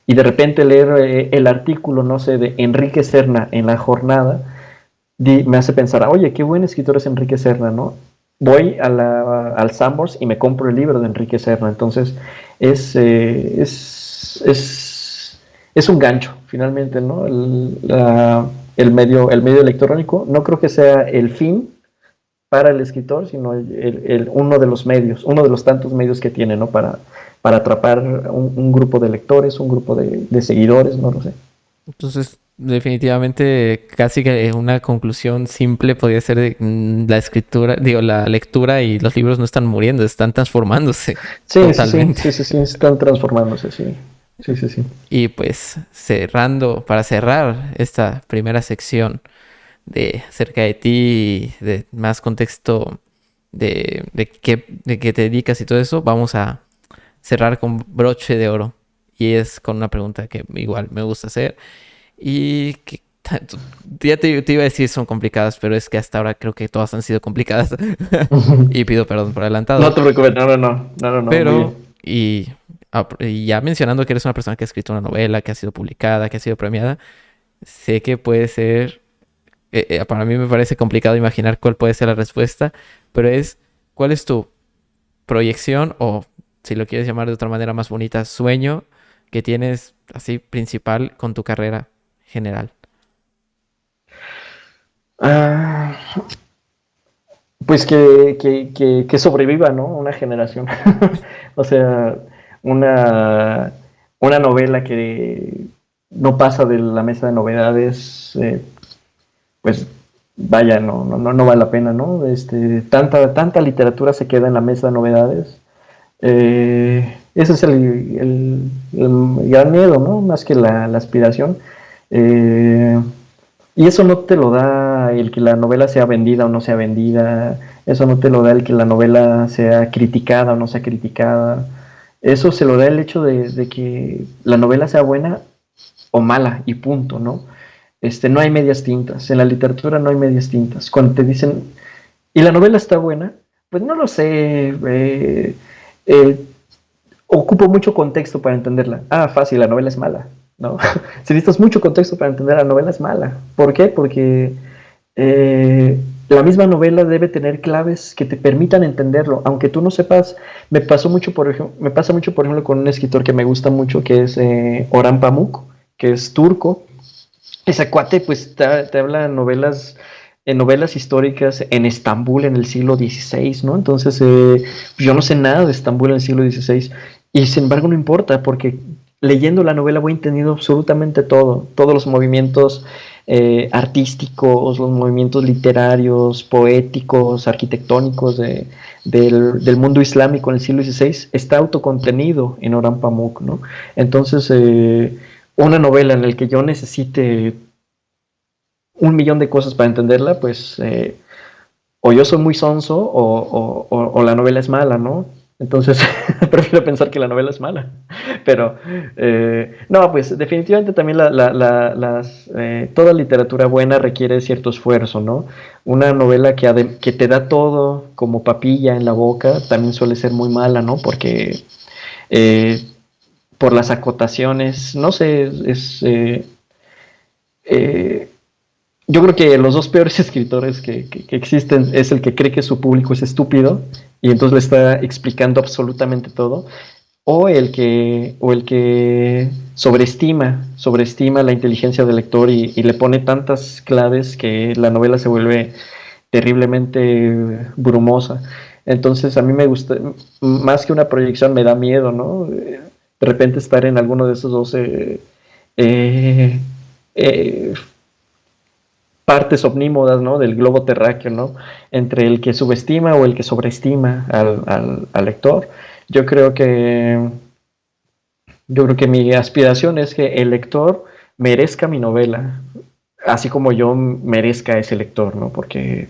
de repente leer el artículo, no sé, de Enrique Serna en La Jornada, me hace pensar, oye, qué buen escritor es Enrique Serna, ¿no? Voy al Sambors y me compro el libro de Enrique Serna. Entonces, es un gancho, finalmente, ¿no? El medio electrónico no creo que sea el fin para el escritor, sino uno de los medios, uno de los tantos medios que tiene, ¿no? Para atrapar un grupo de lectores, un grupo de seguidores, no lo sé. Entonces, definitivamente, casi que una conclusión simple podría ser de la escritura, digo, la lectura y los libros no están muriendo, están transformándose Sí, totalmente. sí, están transformándose, sí. Sí, sí, sí. Y pues para cerrar esta primera sección de acerca de ti, de más contexto de qué te dedicas y todo eso, vamos a cerrar con broche de oro. Y es con una pregunta que igual me gusta hacer. Y que ya te iba a decir son complicadas, pero es que hasta ahora creo que todas han sido complicadas. Y pido perdón por No adelantado. te preocupes, no, muy Pero, bien. y ya mencionando que eres una persona que ha escrito una novela, que ha sido publicada, que ha sido premiada, sé que puede ser, para mí me parece complicado imaginar cuál puede ser la respuesta, pero ¿cuál es tu proyección o si lo quieres llamar de otra manera más bonita, sueño que tienes así principal con tu carrera general? Ah, pues que sobreviva, ¿no? Una generación. O sea, una, una novela que no pasa de la mesa de novedades, pues vaya, no vale la pena, ¿no? Tanta literatura se queda en la mesa de novedades. Ese es el gran miedo, ¿no? Más que la aspiración. Eh, y eso no te lo da el que la novela sea vendida o no sea vendida. Eso no te lo da el que la novela sea criticada o no sea criticada. Eso se lo da el hecho de que la novela sea buena o mala y punto, ¿no? No hay medias tintas. En la literatura no hay medias tintas. Cuando te dicen, ¿y la novela está buena? Pues no lo sé. Eh, Ocupo mucho contexto para entenderla. Ah, fácil, la novela es mala, ¿no? Si necesitas mucho contexto para entender la novela es mala. ¿Por qué? Porque la misma novela debe tener claves que te permitan entenderlo, aunque tú no sepas. Me pasa mucho, por ejemplo, con un escritor que me gusta mucho, que es Orhan Pamuk, que es turco. Ese cuate, pues, te habla novelas históricas en Estambul en el siglo XVI, ¿no? Entonces, yo no sé nada de Estambul en el siglo XVI, y sin embargo no importa, porque leyendo la novela voy entendiendo absolutamente todo, todos los movimientos artísticos, los movimientos literarios, poéticos, arquitectónicos del mundo islámico en el siglo XVI, está autocontenido en Orhan Pamuk, ¿no? Entonces, una novela en la que yo necesite 1 millón de cosas para entenderla, pues o yo soy muy sonso o la novela es mala, ¿no? Entonces, prefiero pensar que la novela es mala. Pero, no, pues definitivamente también toda literatura buena requiere cierto esfuerzo, ¿no? Una novela que te da todo como papilla en la boca también suele ser muy mala, ¿no? Porque eh, por las acotaciones, no sé, eh, yo creo que los dos peores escritores que existen es el que cree que su público es estúpido y entonces le está explicando absolutamente todo, o el que sobreestima la inteligencia del lector y le pone tantas claves que la novela se vuelve terriblemente brumosa. Entonces a mí me gusta, más que una proyección me da miedo, ¿no? De repente estar en alguno de esos dos eh, eh, partes omnímodas, ¿no? Del globo terráqueo, ¿no? Entre el que subestima o el que sobreestima al lector. Yo creo que, yo creo que mi aspiración es que el lector merezca mi novela, así como yo merezca a ese lector, ¿no? Porque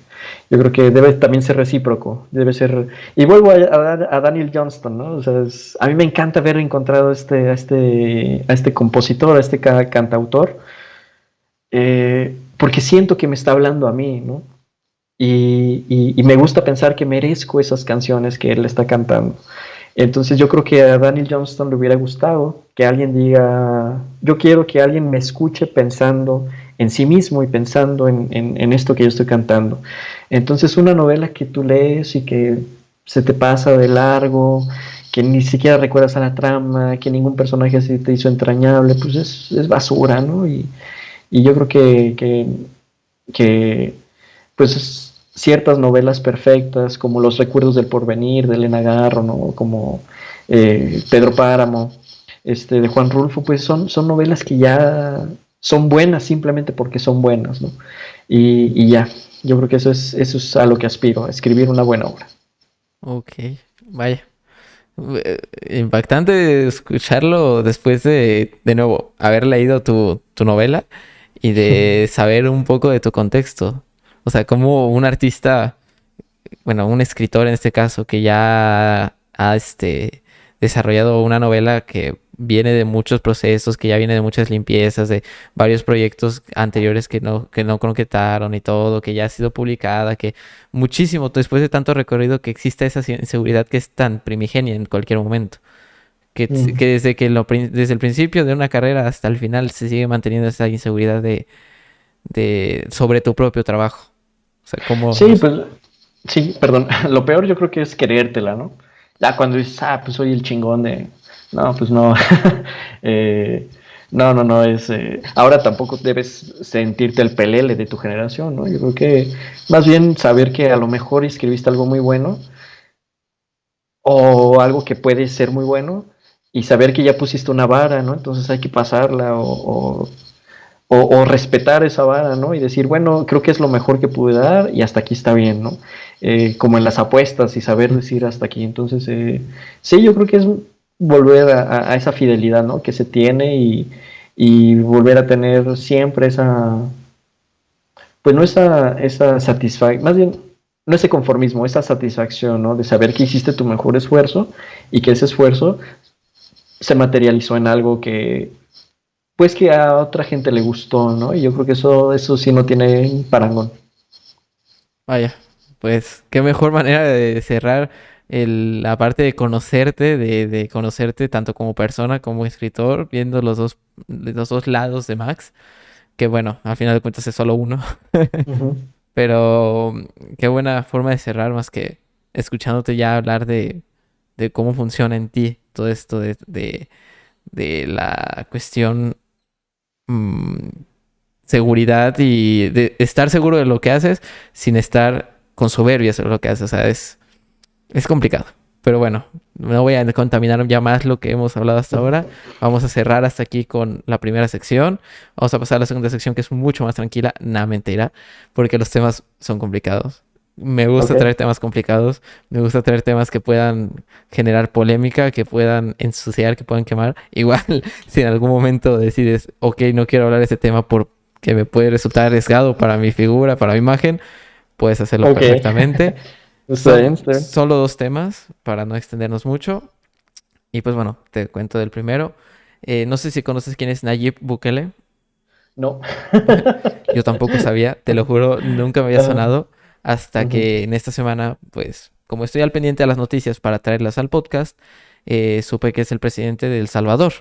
yo creo que debe también ser recíproco, debe ser. Y vuelvo a Daniel Johnston, ¿no? O sea, a mí me encanta haber encontrado a este compositor, a este cantautor, porque siento que me está hablando a mí, ¿no? Y me gusta pensar que merezco esas canciones que él está cantando. Entonces yo creo que a Daniel Johnston le hubiera gustado que alguien diga, yo quiero que alguien me escuche pensando en sí mismo y pensando en esto que yo estoy cantando. Entonces una novela que tú lees y que se te pasa de largo, que ni siquiera recuerdas a la trama, que ningún personaje se te hizo entrañable, pues es basura, ¿no? Y yo creo que pues ciertas novelas perfectas, como Los recuerdos del porvenir, de Elena Garro, ¿no? Como Pedro Páramo, de Juan Rulfo, pues son novelas que ya son buenas simplemente porque son buenas, ¿no? Y ya, yo creo que eso es a lo que aspiro, a escribir una buena obra. Ok, vaya. Impactante escucharlo después de nuevo, haber leído tu novela y de saber un poco de tu contexto. O sea, como un artista, bueno, un escritor en este caso, que ya ha desarrollado una novela que viene de muchos procesos, que ya viene de muchas limpiezas, de varios proyectos anteriores que no concretaron y todo, que ya ha sido publicada, que muchísimo después de tanto recorrido que existe esa inseguridad que es tan primigenia en cualquier momento. Que desde desde el principio de una carrera hasta el final se sigue manteniendo esa inseguridad sobre tu propio trabajo. O sea, como, no Sí, sé. pues sí, perdón. Lo peor yo creo que es creértela, ¿no? Ya cuando dices, pues soy el chingón de... No, pues no. Eh, no, es... ahora tampoco debes sentirte el pelele de tu generación, ¿no? Yo creo que más bien saber que a lo mejor escribiste algo muy bueno o algo que puede ser muy bueno y saber que ya pusiste una vara, ¿no? Entonces hay que pasarla o respetar esa vara, ¿no? Y decir, bueno, creo que es lo mejor que pude dar y hasta aquí está bien, ¿no? Como en las apuestas y saber decir hasta aquí. Entonces, sí, yo creo que es volver a esa fidelidad, ¿no? Que se tiene y volver a tener siempre esa, pues no esa satisfacción, más bien, no ese conformismo, esa satisfacción, ¿no? De saber que hiciste tu mejor esfuerzo y que ese esfuerzo se materializó en algo que, pues que a otra gente le gustó, ¿no? Y yo creo que eso sí no tiene parangón. Vaya, pues qué mejor manera de cerrar la parte de conocerte, de conocerte tanto como persona como escritor, viendo los dos lados de Max, que bueno, al final de cuentas es solo uno. Ujú. Pero qué buena forma de cerrar, más que escuchándote ya hablar de cómo funciona en ti todo esto de la cuestión mm, seguridad y de estar seguro de lo que haces sin estar con soberbia sobre lo que haces. O sea, es complicado. Pero bueno, no voy a contaminar ya más lo que hemos hablado hasta ahora. Vamos a cerrar hasta aquí con la primera sección. Vamos a pasar a la segunda sección que es mucho más tranquila. Nada, mentira, porque los temas son complicados. Me gusta Ok. traer temas complicados. Me gusta traer temas que puedan generar polémica, que puedan ensuciar, que puedan quemar. Igual, si en algún momento decides, ok, no quiero hablar de ese tema porque me puede resultar arriesgado para mi figura, para mi imagen, puedes hacerlo Ok. perfectamente. Está bien, Son está bien. solo dos temas para no extendernos mucho. Y pues bueno, te cuento del primero. No sé si conoces quién es Nayib Bukele. No. Yo tampoco sabía, te lo juro, nunca me había Ajá. sonado hasta Ujú. que en esta semana, pues como estoy al pendiente de las noticias para traerlas al podcast, supe que es el presidente de El Salvador.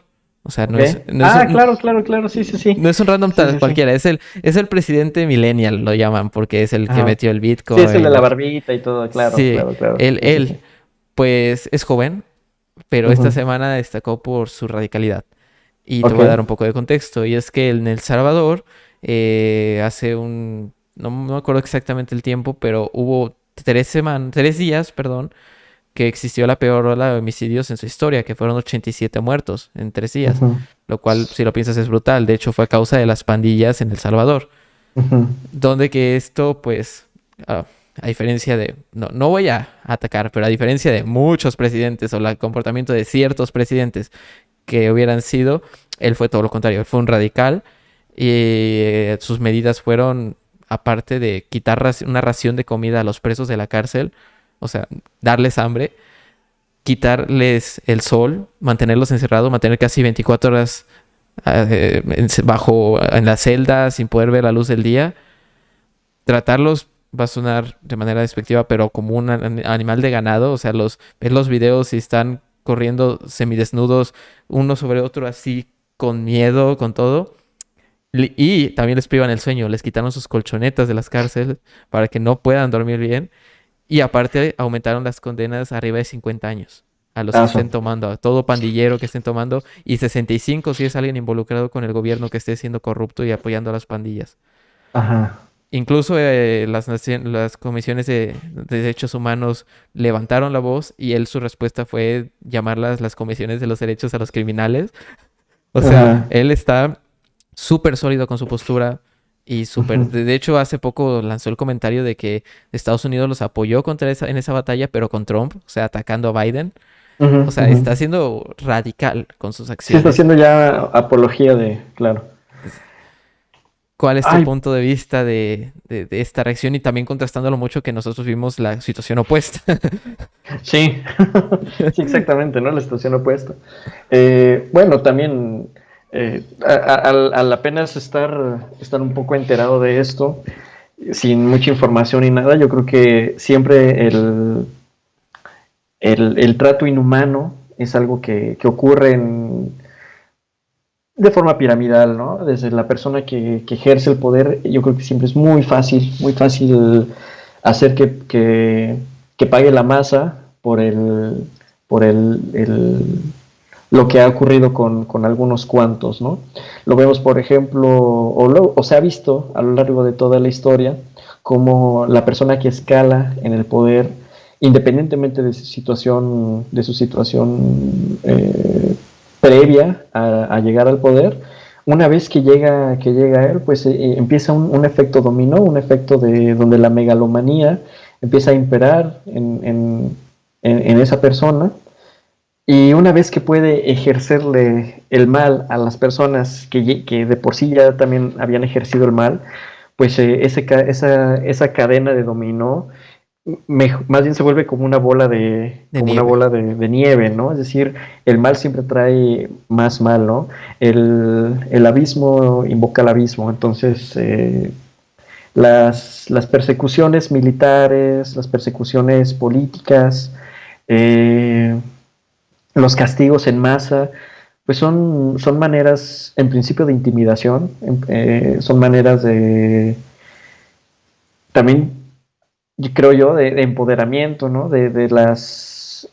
O sea, Ok. Claro, claro, claro. Sí, sí, sí. no es un random Sí, sí, sí. cualquiera, es el presidente millennial, lo llaman, porque es el que Ajá. metió el Sí, es el de Bitcoin. la barbita y todo. Claro, Sí, claro, claro. él, Sí, sí, él, sí. pues es joven, pero esta Ujú. semana destacó por su radicalidad. Y te Ok. voy a dar un poco de contexto. Y es que en El Salvador, no me acuerdo exactamente el tiempo, pero hubo 3 días, perdón, que existió la peor ola de homicidios en su historia, que fueron 87 muertos en 3 días. Ujú. Lo cual, si lo piensas, es brutal. De hecho, fue a causa de las pandillas en El Salvador. Ujú. Donde que esto, pues, a diferencia de, no voy a atacar, pero a diferencia de muchos presidentes o el comportamiento de ciertos presidentes que hubieran sido, él fue todo lo contrario, él fue un radical y sus medidas fueron, aparte de quitar una ración de comida a los presos de la cárcel, o sea, darles hambre, quitarles el sol, mantenerlos encerrados, mantener casi 24 horas en la celda sin poder ver la luz del día, tratarlos va a sonar de manera despectiva, pero como un animal de ganado, o sea, ves los videos y están corriendo semidesnudos uno sobre otro así con miedo, con todo. Y también les privan el sueño, les quitaron sus colchonetas de las cárceles para que no puedan dormir bien. Y aparte aumentaron las condenas arriba de 50 años a los que Ah, sí. estén tomando, a todo pandillero que estén tomando, y 65 si es alguien involucrado con el gobierno que esté siendo corrupto y apoyando a las pandillas. Ajá. Incluso las comisiones de derechos humanos levantaron la voz y él su respuesta fue llamarlas las comisiones de los derechos a los criminales. O sea, Ajá. él está súper sólido con su postura y súper... Ujú. De hecho, hace poco lanzó el comentario de que Estados Unidos los apoyó en esa batalla, pero con Trump, o sea, atacando a Biden. Ujú, O sea, ujú. está siendo radical con sus Sí, está acciones. haciendo ya apología de, claro. ¿Cuál es tu Ay, punto de vista de esta reacción y también contrastándolo mucho que nosotros vimos la situación opuesta? sí, sí, exactamente, ¿no? La situación opuesta. Bueno, también al apenas estar un poco enterado de esto, sin mucha información y nada, yo creo que siempre el trato inhumano es algo que ocurre de forma piramidal, ¿no? Desde la persona que ejerce el poder, yo creo que siempre es muy fácil hacer que pague la masa por lo que ha ocurrido con algunos cuantos, ¿no? Lo vemos, por ejemplo, o se ha visto a lo largo de toda la historia, como la persona que escala en el poder, independientemente de su situación previa a llegar al poder, una vez que llega a él, pues empieza un efecto dominó, un efecto de donde la megalomanía empieza a imperar en esa persona, y una vez que puede ejercerle el mal a las personas que de por sí ya también habían ejercido el mal, pues esa cadena de dominó más bien se vuelve como una bola De como una nieve. bola de nieve, ¿no? Es decir, el mal siempre trae más mal, ¿no? El abismo invoca al abismo. Entonces, las persecuciones militares, las persecuciones políticas, eh, los castigos en masa, pues son maneras, en principio, de intimidación, son maneras también, creo yo, de empoderamiento, ¿no? De las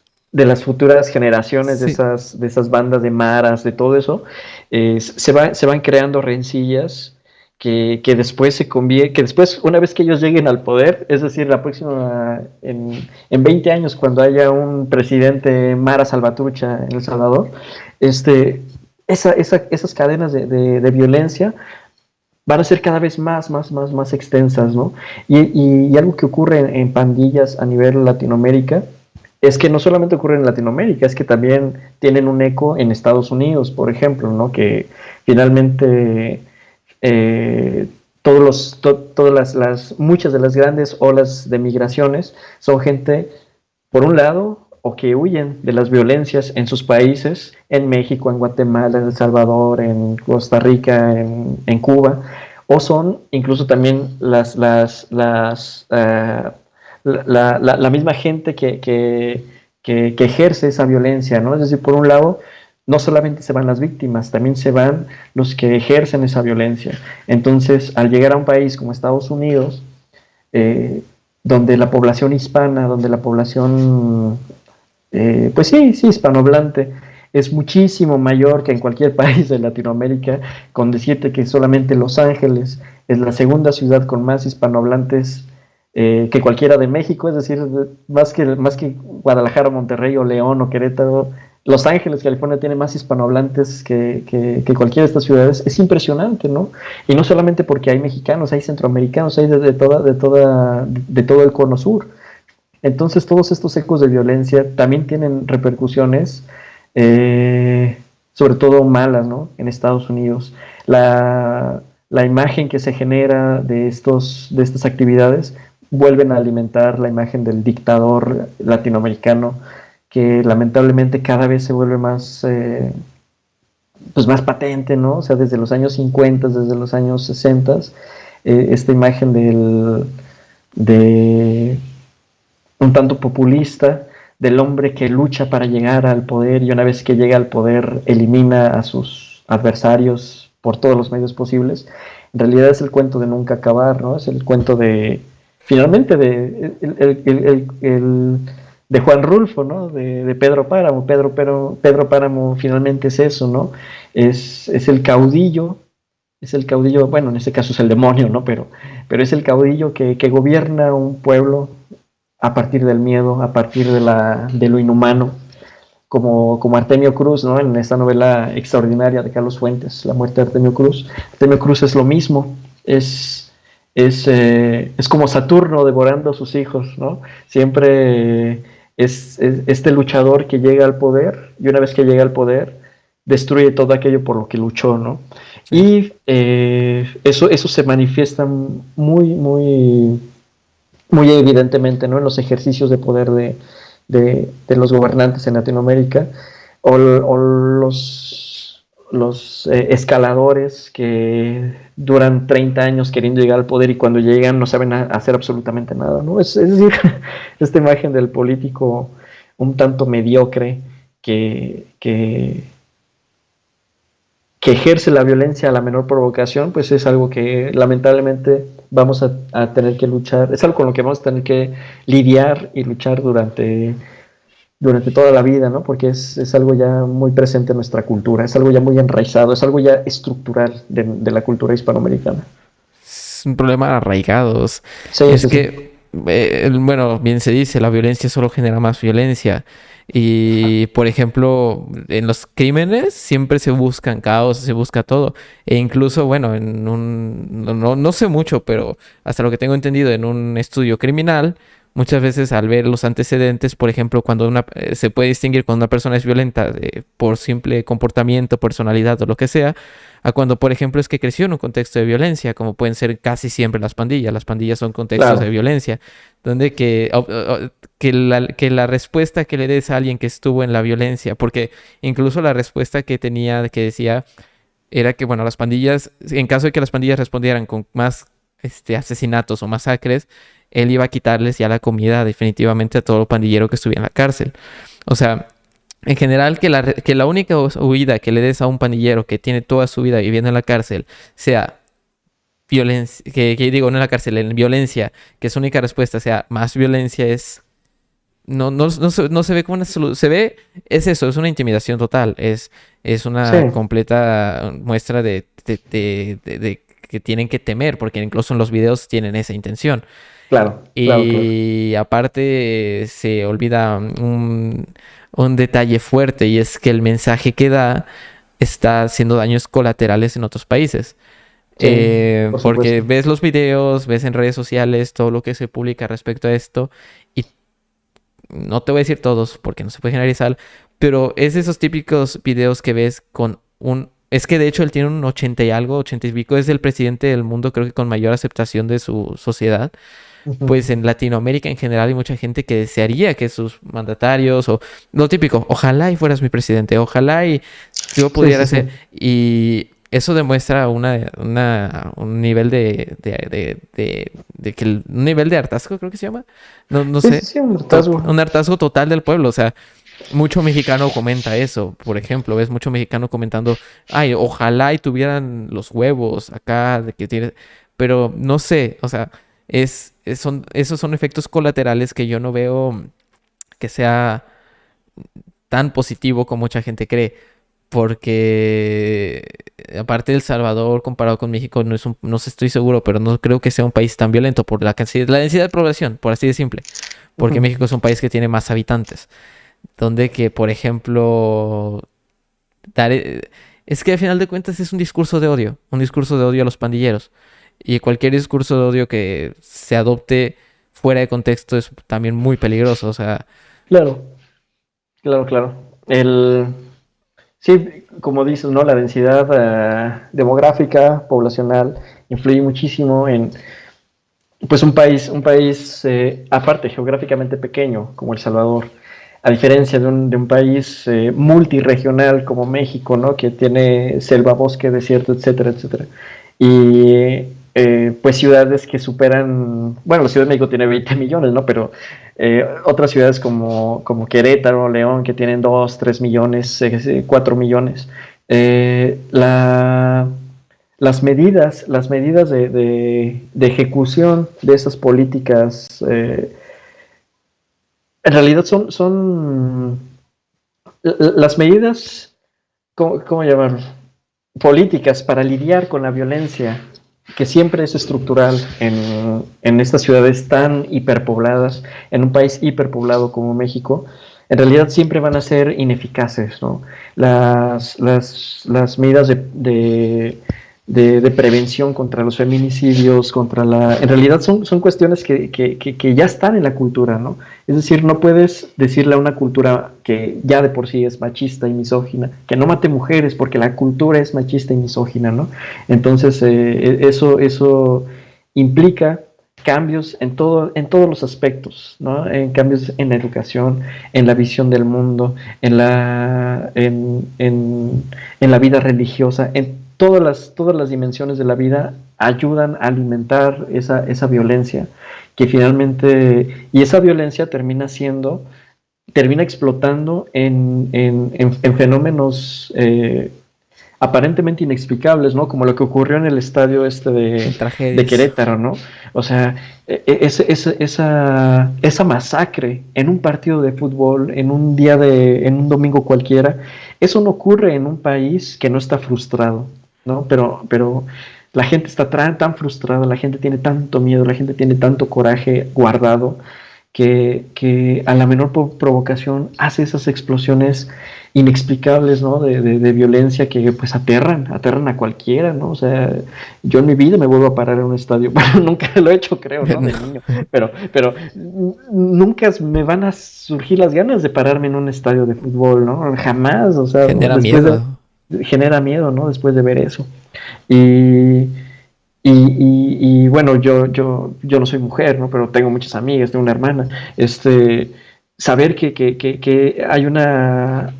futuras generaciones, de Sí, esas bandas de maras, de todo eso, se van creando rencillas que después que después, una vez que ellos lleguen al poder, es decir, en 20 años, cuando haya un presidente Mara Salvatrucha en El Salvador, esas cadenas de violencia van a ser cada vez más extensas, ¿no? Y algo que ocurre en pandillas a nivel Latinoamérica es que no solamente ocurre en Latinoamérica, es que también tienen un eco en Estados Unidos, por ejemplo, ¿no? Que finalmente muchas de las grandes olas de migraciones son gente, por un lado, o que huyen de las violencias en sus países, en México, en Guatemala, en El Salvador, en Costa Rica, en Cuba, o son incluso también la misma gente que ejerce esa violencia, ¿no? Es decir, por un lado, no solamente se van las víctimas, también se van los que ejercen esa violencia. Entonces, al llegar a un país como Estados Unidos, eh, donde la población hispana, donde la población, pues sí, hispanohablante, es muchísimo mayor que en cualquier país de Latinoamérica, con decirte que solamente Los Ángeles es la segunda ciudad con más hispanohablantes que cualquiera de México, es decir, más que Guadalajara, Monterrey o León o Querétaro. Los Ángeles, California, tiene más hispanohablantes que cualquiera de estas ciudades. Es impresionante, ¿no? Y no solamente porque hay mexicanos, hay centroamericanos, hay de todo el cono sur. Entonces, todos estos ecos de violencia también tienen repercusiones, sobre todo malas, ¿no? En Estados Unidos. La imagen que se genera de estas actividades vuelven a alimentar la imagen del dictador latinoamericano, que lamentablemente cada vez se vuelve pues más patente, ¿no? O sea, desde los años 50, desde los años 60, esta imagen de un tanto populista, del hombre que lucha para llegar al poder y una vez que llega al poder elimina a sus adversarios por todos los medios posibles. En realidad es el cuento de nunca acabar, ¿no? Es el cuento finalmente, de Juan Rulfo, ¿no? De Pedro Páramo. Pedro Páramo finalmente es eso, ¿no? Es el caudillo, bueno, en este caso es el demonio, ¿no? Pero es el caudillo que gobierna un pueblo a partir del miedo, a partir de lo inhumano, como Artemio Cruz, ¿no? En esta novela extraordinaria de Carlos Fuentes, La muerte de Artemio Cruz. Artemio Cruz es lo mismo, es como Saturno devorando a sus hijos, ¿no? Siempre es este luchador que llega al poder y una vez que llega al poder destruye todo aquello por lo que luchó, ¿no? sí. Y eso se manifiesta muy evidentemente, ¿no? En los ejercicios de poder de los gobernantes en Latinoamérica, o los escaladores que duran 30 años queriendo llegar al poder y cuando llegan no saben hacer absolutamente nada, ¿no? Es decir, esta imagen del político un tanto mediocre que ejerce la violencia a la menor provocación, pues es algo que lamentablemente vamos a tener que luchar, es algo con lo que vamos a tener que lidiar y luchar durante toda la vida, ¿no? Porque es algo ya muy presente en nuestra cultura, es algo ya muy enraizado, es algo ya estructural de la cultura hispanoamericana. Es un problema arraigados. Sí, Es sí, sí. que, bueno, bien se dice, la violencia solo genera más violencia. Y, por ejemplo, en los crímenes siempre se buscan caos, se busca todo. E incluso, bueno, no sé mucho, pero hasta lo que tengo entendido, en un estudio criminal, muchas veces al ver los antecedentes, por ejemplo, cuando se puede distinguir cuando una persona es violenta por simple comportamiento, personalidad o lo que sea, a cuando, por ejemplo, es que creció en un contexto de violencia, como pueden ser casi siempre las pandillas. Las pandillas son contextos de Claro, violencia, donde que la respuesta que le des a alguien que estuvo en la violencia, porque incluso la respuesta que tenía, que decía, era que, bueno, las pandillas, en caso de que las pandillas respondieran con más asesinatos o masacres, él iba a quitarles ya la comida definitivamente a todo pandillero que estuviera en la cárcel. O sea, en general, que la única huida que le des a un pandillero que tiene toda su vida viviendo en la cárcel sea violencia, que digo, no en la cárcel, en violencia, que su única respuesta sea más violencia es... No se ve como una solución. Se ve, es eso, es una intimidación total. Es sí, una completa muestra de que tienen que temer, porque incluso en los videos tienen esa intención. claro, claro, claro. Y aparte se olvida un detalle fuerte y es que el mensaje que da está haciendo daños colaterales en otros países. Sí, por Porque supuesto. ves los videos, ves en redes sociales todo lo que se publica respecto a esto y no te voy a decir todos porque no se puede generalizar, pero es de esos típicos videos que ves con un... Es que de hecho él tiene un 80 y algo, 80 y pico, es el presidente del mundo creo que con mayor aceptación de su sociedad. Ujú. Pues en Latinoamérica en general hay mucha gente que desearía que sus mandatarios o lo típico, ojalá y fueras mi presidente, ojalá y yo Sí, pudiera sí, sí. ser. Y eso demuestra un nivel un nivel de hartazgo, creo que se llama. No Sí, sí, sé. sí, un hartazgo. Un hartazgo total del pueblo. O sea, mucho mexicano comenta eso. Por ejemplo, ves mucho mexicano comentando, ay, ojalá y tuvieran los huevos acá de que tiene. Pero no sé, o sea, esos son efectos colaterales que yo no veo que sea tan positivo como mucha gente cree. Porque aparte de El Salvador comparado con México no sé, estoy seguro, pero no creo que sea un país tan violento por la densidad de población, por así de simple. Porque Ujú. México es un país que tiene más habitantes. Donde que, por ejemplo, dar, es que al final de cuentas es un discurso de odio a los pandilleros. Y cualquier discurso de odio que se adopte fuera de contexto es también muy peligroso. O sea, Claro, claro, claro. Sí, como dices, ¿no? La densidad demográfica, poblacional, influye muchísimo en, pues, un país aparte, geográficamente pequeño, como El Salvador, a diferencia de un país multiregional como México, ¿no? Que tiene selva, bosque, desierto, etcétera, etcétera. Y pues ciudades que superan, bueno, la Ciudad de México tiene 20 millones, ¿no? Pero otras ciudades como Querétaro, León, que tienen 2, 3 millones, 4 millones. Las medidas de ejecución de esas políticas en realidad son las medidas, ¿cómo llamarlo? Políticas para lidiar con la violencia, que siempre es estructural en estas ciudades tan hiperpobladas, en un país hiperpoblado como México, en realidad siempre van a ser ineficaces, ¿no? Las medidas de prevención contra los feminicidios, en realidad son cuestiones que ya están en la cultura, ¿no? Es decir, no puedes decirle a una cultura que ya de por sí es machista y misógina, que no mate mujeres porque la cultura es machista y misógina, ¿no? Entonces, eso implica cambios en todos los aspectos, ¿no? En cambios en la educación, en la visión del mundo, en la vida religiosa, en todas las dimensiones de la vida ayudan a alimentar esa violencia que finalmente, y esa violencia termina explotando en fenómenos aparentemente inexplicables, ¿no? Como lo que ocurrió en el estadio de Tragedias. Querétaro, ¿no? O sea, esa masacre en un partido de fútbol, en un domingo cualquiera, eso no ocurre en un país que no está frustrado, ¿no? Pero la gente está tan frustrada, la gente tiene tanto miedo, la gente tiene tanto coraje guardado que a la menor provocación hace esas explosiones inexplicables, ¿no? De violencia que pues aterran a cualquiera, ¿no? O sea, yo en mi vida me vuelvo a parar en un estadio, bueno, nunca lo he hecho, creo, ¿no? De niño, pero nunca me van a surgir las ganas de pararme en un estadio de fútbol, ¿no? Jamás, o sea, Genera después miedo. genera miedo, ¿no? Después de ver eso. Y bueno, yo no soy mujer, ¿no? Pero tengo muchas amigas, tengo una hermana. Saber que hay una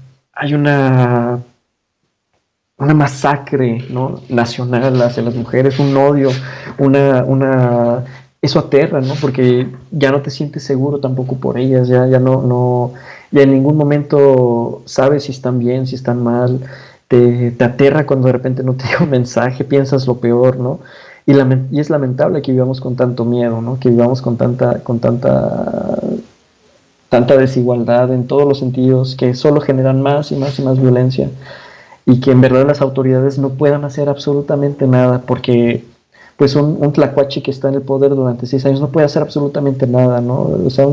masacre, ¿no? Nacional hacia las mujeres, un odio, eso aterra, ¿no? Porque ya no te sientes seguro tampoco por ellas, ya ya en ningún momento sabes si están bien, si están mal, te aterra cuando de repente no te llega un mensaje, piensas lo peor, ¿no? Y es lamentable que vivamos con tanto miedo, ¿no? Que vivamos con tanta desigualdad en todos los sentidos, que solo generan más y más y más violencia, y que en verdad las autoridades no puedan hacer absolutamente nada, porque pues un tlacuache que está en el poder durante 6 años no puede hacer absolutamente nada, ¿no? O sea,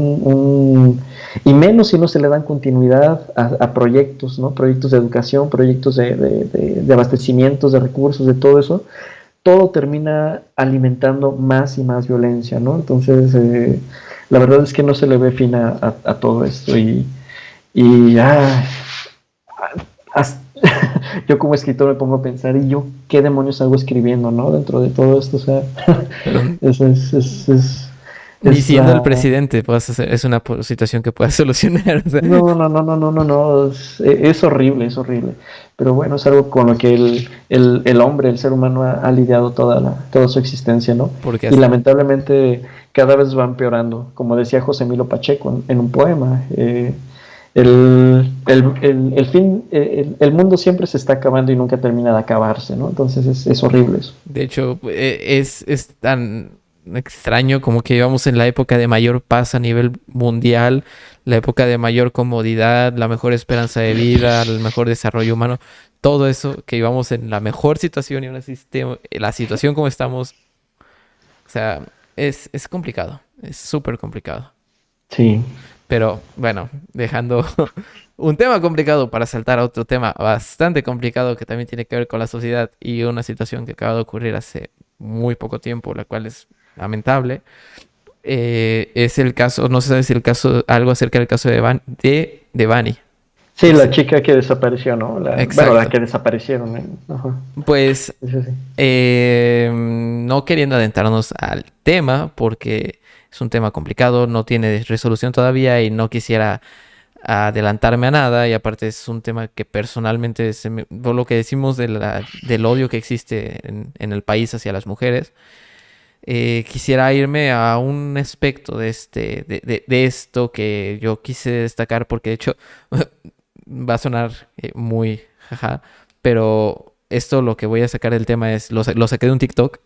y menos si no se le dan continuidad a proyectos, ¿no? Proyectos de educación, proyectos de abastecimientos, de recursos, de todo termina alimentando más y más violencia, ¿no? Entonces, la verdad es que no se le ve fin a todo esto y yo como escritor me pongo a pensar, ¿y yo qué demonios hago escribiendo, no? Dentro de todo esto, o sea, Pero eso ni es siendo el la... presidente es una situación que puedas solucionar. O sea, No, es horrible, es horrible. Pero bueno, es algo con lo que el hombre, el ser humano ha lidiado toda su existencia, ¿no? porque Y lamentablemente cada vez va empeorando. Como decía José Emilio Pacheco en un poema, el mundo siempre se está acabando y nunca termina de acabarse, ¿no? Entonces es horrible eso. de hecho es tan extraño como que íbamos en la época de mayor paz a nivel mundial, la época de mayor comodidad, la mejor esperanza de vida, el mejor desarrollo humano, todo eso que íbamos en la mejor situación y la situación como estamos, o sea, es complicado, es súper complicado. Sí, Pero bueno, dejando un tema complicado para saltar a otro tema bastante complicado que también tiene que ver con la sociedad y una situación que acaba de ocurrir hace muy poco tiempo, la cual es lamentable. Es el caso, no sé si el caso, algo acerca del caso de Vani. sí, No la sé. chica que desapareció, ¿no? Bueno, la Exacto. que desaparecieron. Ajá. Pues Eso sí. no queriendo adentrarnos al tema, porque es un tema complicado, no tiene resolución todavía y no quisiera adelantarme a nada. Y aparte es un tema que personalmente, por lo que decimos del odio que existe en el país hacia las mujeres, quisiera irme a un aspecto de esto que yo quise destacar, porque de hecho va a sonar muy jaja, pero esto lo que voy a sacar del tema es, lo saqué de un TikTok.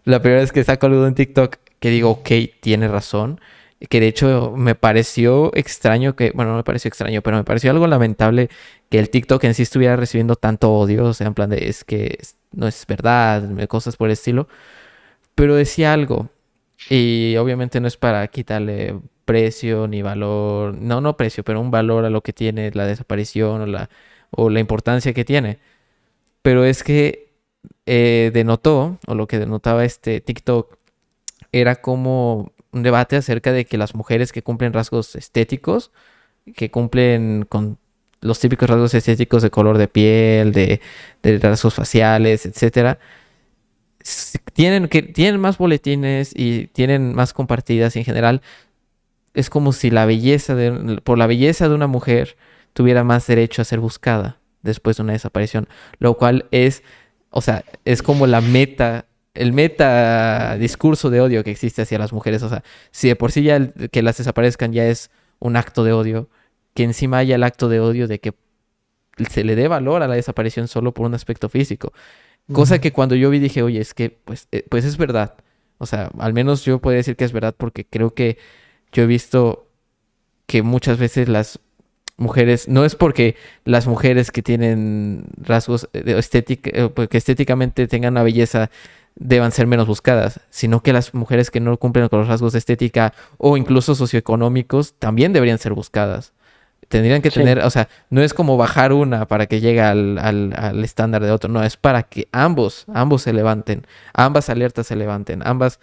La primera vez que saco algo de un TikTok que digo, ok, tiene razón. Que de hecho me pareció extraño bueno, no me pareció extraño, pero me pareció algo lamentable que el TikTok en sí estuviera recibiendo tanto odio. O sea, en plan de, es que no es verdad, cosas por el estilo. Pero decía algo. Y obviamente no es para quitarle precio ni valor. No, no precio, pero un valor a lo que tiene la desaparición o la importancia que tiene. Pero es que denotó, o lo que denotaba este TikTok, era como un debate acerca de que las mujeres que cumplen rasgos estéticos, que cumplen con los típicos rasgos estéticos de color de piel, de rasgos faciales, etcétera, tienen más boletines y tienen más compartidas y en general es como si por la belleza de una mujer tuviera más derecho a ser buscada después de una desaparición, lo cual o sea, es como el meta discurso de odio que existe hacia las mujeres. O sea, si de por sí ya que las desaparezcan ya es un acto de odio, que encima haya el acto de odio de que se le dé valor a la desaparición solo por un aspecto físico. Cosa Ujú. que cuando yo vi dije, oye, es que pues es verdad. O sea, al menos yo podría decir que es verdad porque creo que yo he visto que muchas veces las mujeres, no es porque las mujeres que tienen rasgos de estética, pues, que estéticamente tengan una belleza deban ser menos buscadas, sino que las mujeres que no cumplen con los rasgos de estética o incluso socioeconómicos también deberían ser buscadas. Tendrían que Sí, tener, o sea, no es como bajar una para que llegue al estándar de otro, no, es para que ambos se levanten, ambas alertas se levanten, ambas,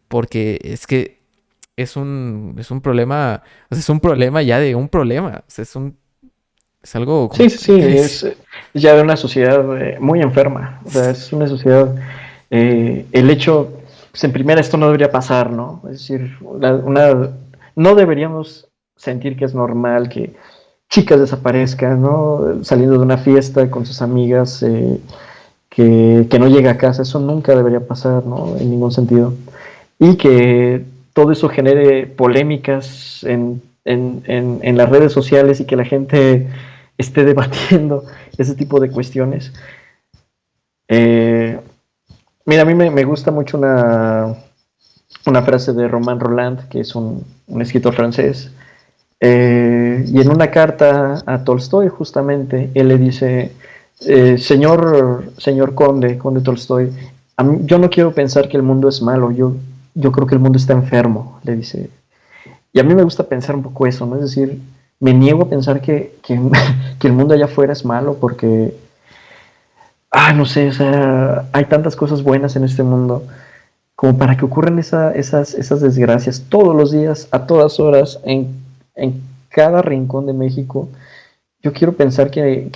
porque es que es un problema, o sea, es un problema ya de un problema, o sea, es algo sí, como, sí, sí, es ya de una sociedad muy enferma. O sea, es una sociedad, el hecho, pues en primera esto no debería pasar, ¿no? Es decir, no deberíamos sentir que es normal que chicas desaparezcan, ¿no? Saliendo de una fiesta con sus amigas, que no llega a casa, eso nunca debería pasar, ¿no? En ningún sentido. Y que todo eso genere polémicas en las redes sociales y que la gente esté debatiendo ese tipo de cuestiones. Eh, Mira, a mí me gusta mucho una frase de Romain Rolland, que es un escritor francés, y en una carta a Tolstoy, justamente, él le dice, señor conde Tolstoy, yo no quiero pensar que el mundo es malo, yo creo que el mundo está enfermo, le dice. Y a mí me gusta pensar un poco eso, ¿no? Es decir, me niego a pensar que el mundo allá afuera es malo porque, no sé, o sea, hay tantas cosas buenas en este mundo como para que ocurran esas desgracias todos los días, a todas horas, en cada rincón de México. Yo quiero pensar que hay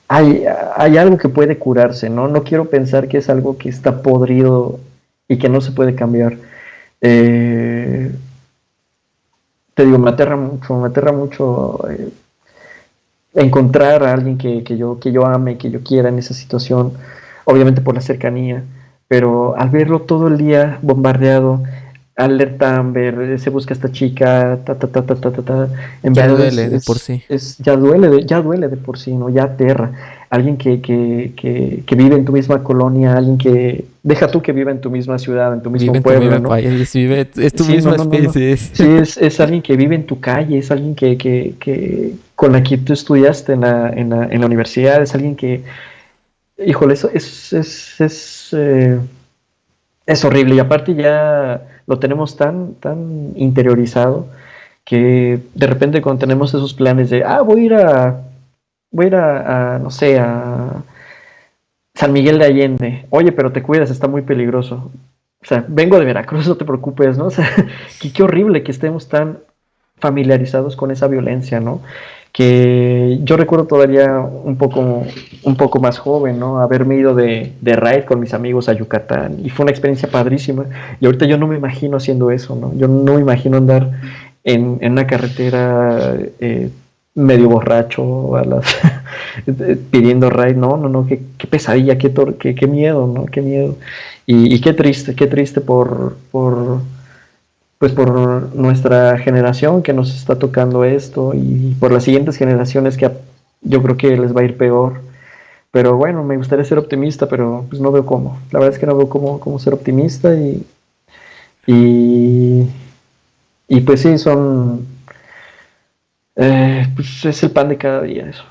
hay algo que puede curarse, ¿no? No quiero pensar que es algo que está podrido y que no se puede cambiar. Eh, Te digo, me aterra mucho encontrar a alguien que yo ame, que yo quiera en esa situación, obviamente por la cercanía, pero al verlo todo el día bombardeado, alerta Amber, se busca esta chica, en ya verdad duele de por sí. ya duele de por sí, ¿no? Ya aterra. Alguien que vive en tu misma colonia, alguien que, deja tú que viva en tu misma ciudad, en tu Vive mismo en tu pueblo, mismo ¿no? país, vive, es tu Sí, no, misma no, no, no. especie. Sí, es alguien que vive en tu calle, es alguien con la que tú estudiaste en la universidad, es alguien que, híjole, eso es horrible. Y aparte ya lo tenemos tan interiorizado que de repente cuando tenemos esos planes de, voy a ir no sé, a San Miguel de Allende. Oye, pero te cuidas, está muy peligroso. O sea, vengo de Veracruz, no te preocupes, ¿no? O sea, qué horrible que estemos tan familiarizados con esa violencia, ¿no? Que yo recuerdo todavía un poco más joven, ¿no? Haberme ido de raid con mis amigos a Yucatán y fue una experiencia padrísima. Y ahorita yo no me imagino haciendo eso, ¿no? Yo no me imagino andar en una carretera medio borracho pidiendo raid, no, no, no, qué pesadilla, qué miedo, ¿no? Qué miedo. Y qué triste pues por nuestra generación que nos está tocando esto y por las siguientes generaciones que yo creo que les va a ir peor. Pero bueno, me gustaría ser optimista, pero pues no veo cómo. La verdad es que no veo cómo ser optimista y, y pues sí, pues es el pan de cada día eso.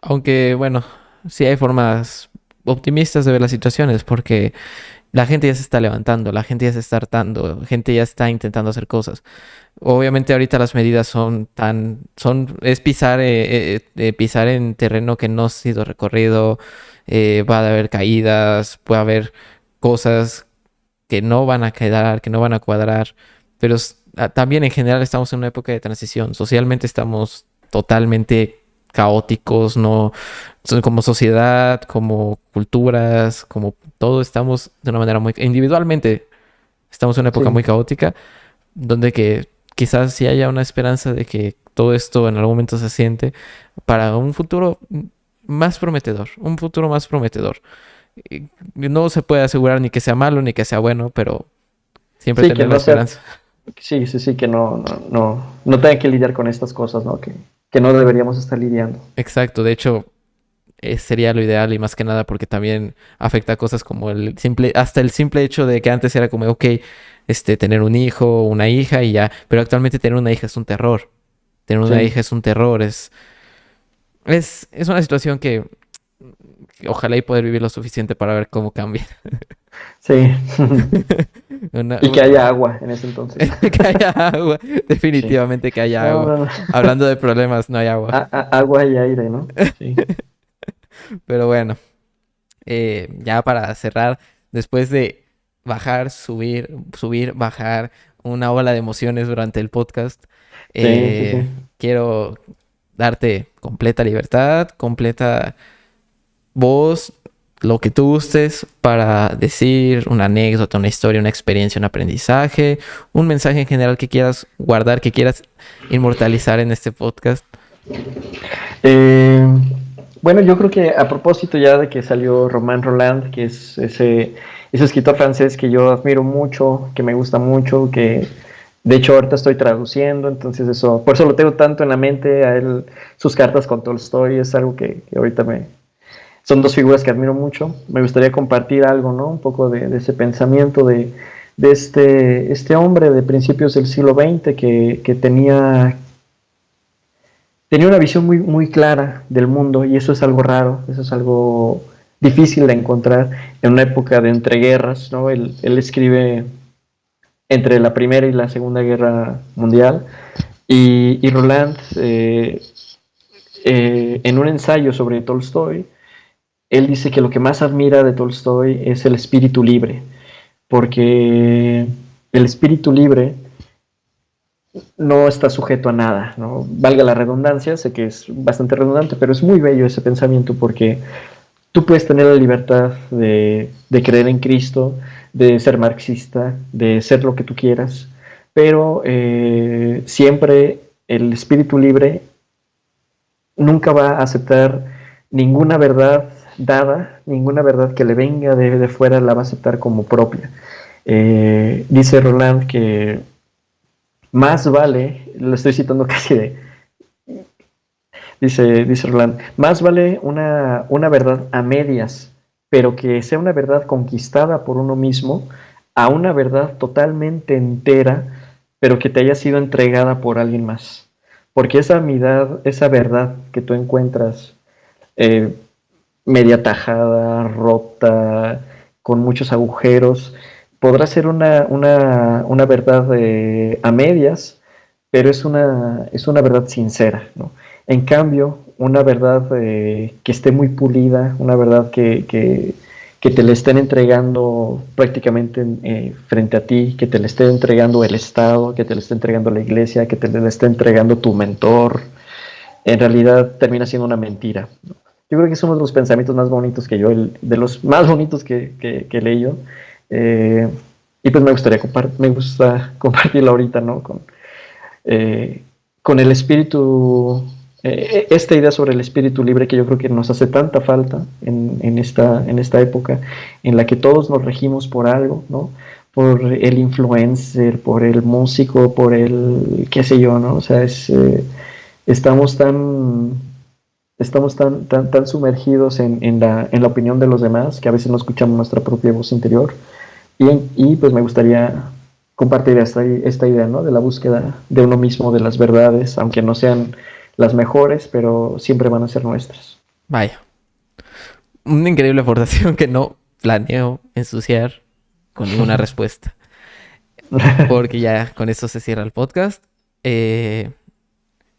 Aunque, bueno, sí hay formas optimistas de ver las situaciones, porque la gente ya se está levantando, la gente ya se está hartando, la gente ya está intentando hacer cosas. Obviamente ahorita las medidas es pisar, pisar en terreno que no ha sido recorrido, va a haber caídas, puede haber cosas que no van a quedar, que no van a cuadrar, pero también en general estamos en una época de transición. Socialmente estamos totalmente caóticos, no como sociedad, como culturas, como todo estamos de una manera muy individualmente estamos en una época Sí, muy caótica donde que quizás sí haya una esperanza de que todo esto en algún momento se asiente para un futuro más prometedor, un futuro más prometedor. No se puede asegurar ni que sea malo ni que sea bueno, pero siempre sí, que tener la no sea, esperanza. sí, que no tenga que lidiar con estas cosas, ¿no? que no deberíamos estar lidiando. Exacto, de hecho, sería lo ideal y más que nada porque también afecta a cosas como hasta el simple hecho de que antes era como, ok, tener un hijo, una hija y ya, pero actualmente tener una hija es un terror. Tener una Sí, hija es un terror, es una situación que ojalá y poder vivir lo suficiente para ver cómo cambia. sí. Una- Y que un- haya agua en ese entonces. que haya agua, Sí. definitivamente que haya No, agua. no, no. Hablando de problemas, no hay agua. Agua y aire, ¿no? Sí. Pero bueno, ya para cerrar, después de bajar, subir, subir, bajar, una ola de emociones durante el podcast, Sí, sí, sí. quiero darte completa libertad, completa voz, lo que tú gustes para decir una anécdota, una historia, una experiencia, un aprendizaje, un mensaje en general que quieras guardar, que quieras inmortalizar en este podcast. Eh, bueno, yo creo que a propósito ya de que salió Romain Rolland, que es ese escritor francés que yo admiro mucho, que me gusta mucho, que de hecho ahorita estoy traduciendo, entonces eso, por eso lo tengo tanto en la mente, a él, sus cartas con Tolstoy, es algo que ahorita son dos figuras que admiro mucho. Me gustaría compartir algo, ¿no? Un poco de ese pensamiento de este hombre de principios del siglo XX que tenía una visión muy, muy clara del mundo y eso es algo raro, eso es algo difícil de encontrar en una época de entreguerras, ¿no? Él escribe entre la Primera y la Segunda Guerra Mundial y Roland, en un ensayo sobre Tolstoy, él dice que lo que más admira de Tolstoy es el espíritu libre, porque el espíritu libre no está sujeto a nada, ¿no? Valga la redundancia, sé que es bastante redundante, pero es muy bello ese pensamiento porque tú puedes tener la libertad de creer en Cristo, de ser marxista, de ser lo que tú quieras, pero siempre el espíritu libre nunca va a aceptar ninguna verdad dada, ninguna verdad que le venga de fuera la va a aceptar como propia. Dice Roland que más vale, lo estoy citando casi dice Roland, más vale una verdad a medias, pero que sea una verdad conquistada por uno mismo, a una verdad totalmente entera, pero que te haya sido entregada por alguien más. Porque esa verdad que tú encuentras eh, media tajada, rota, con muchos agujeros, podrá ser una verdad a medias, pero es una verdad sincera, ¿no? En cambio, una verdad que esté muy pulida, una verdad que te le estén entregando prácticamente frente a ti, que te le esté entregando el Estado, que te le esté entregando la iglesia, que te le esté entregando tu mentor, en realidad termina siendo una mentira, ¿no? Yo creo que es uno de los pensamientos más bonitos que yo, de los más bonitos que he leído. Eh, y pues me gusta compartirlo ahorita, ¿no? Eh, con el espíritu, esta idea sobre el espíritu libre que yo creo que nos hace tanta falta en esta época en la que todos nos regimos por algo, ¿no? Por el influencer, por el músico, por el qué sé yo, ¿no? O sea, estamos tan tan sumergidos en la opinión de los demás que a veces no escuchamos nuestra propia voz interior y pues me gustaría compartir esta idea, ¿no? De la búsqueda de uno mismo, de las verdades, aunque no sean las mejores, pero siempre van a ser nuestras. Vaya, una increíble aportación que no planeo ensuciar con ninguna respuesta. Porque ya con eso se cierra el podcast.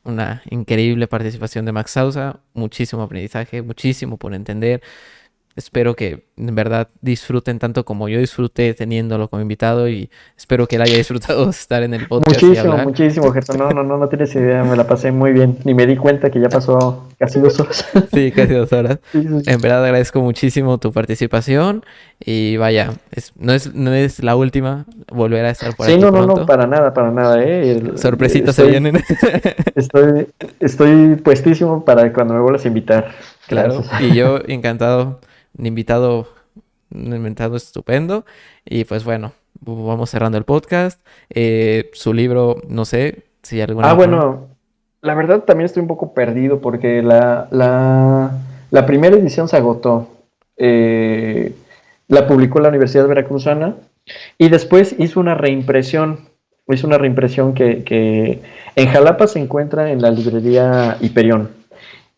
Una increíble participación de Max Sousa, muchísimo aprendizaje, muchísimo por entender. Espero que en verdad disfruten tanto como yo disfruté teniéndolo como invitado y espero que él haya disfrutado estar en el podcast y Muchísimo, hablar. muchísimo, Gerson. No tienes idea, me la pasé muy bien. Ni me di cuenta que ya pasó casi 2 horas. Sí, casi 2 horas. Sí, sí. En verdad agradezco muchísimo tu participación y vaya, no es la última, volver a estar por Sí, aquí no, pronto. para nada, Sorpresitas se vienen. Estoy, estoy puestísimo para cuando me vuelvas a invitar. Claro, Gracias. y yo encantado, un invitado estupendo. Y pues bueno, vamos cerrando el podcast. Su libro, no sé si alguna Ah, otra. bueno, La verdad también estoy un poco perdido porque la primera edición se agotó. Eh, la publicó la Universidad Veracruzana y después hizo una reimpresión. Hizo una reimpresión que en Jalapa se encuentra en la librería Hiperión,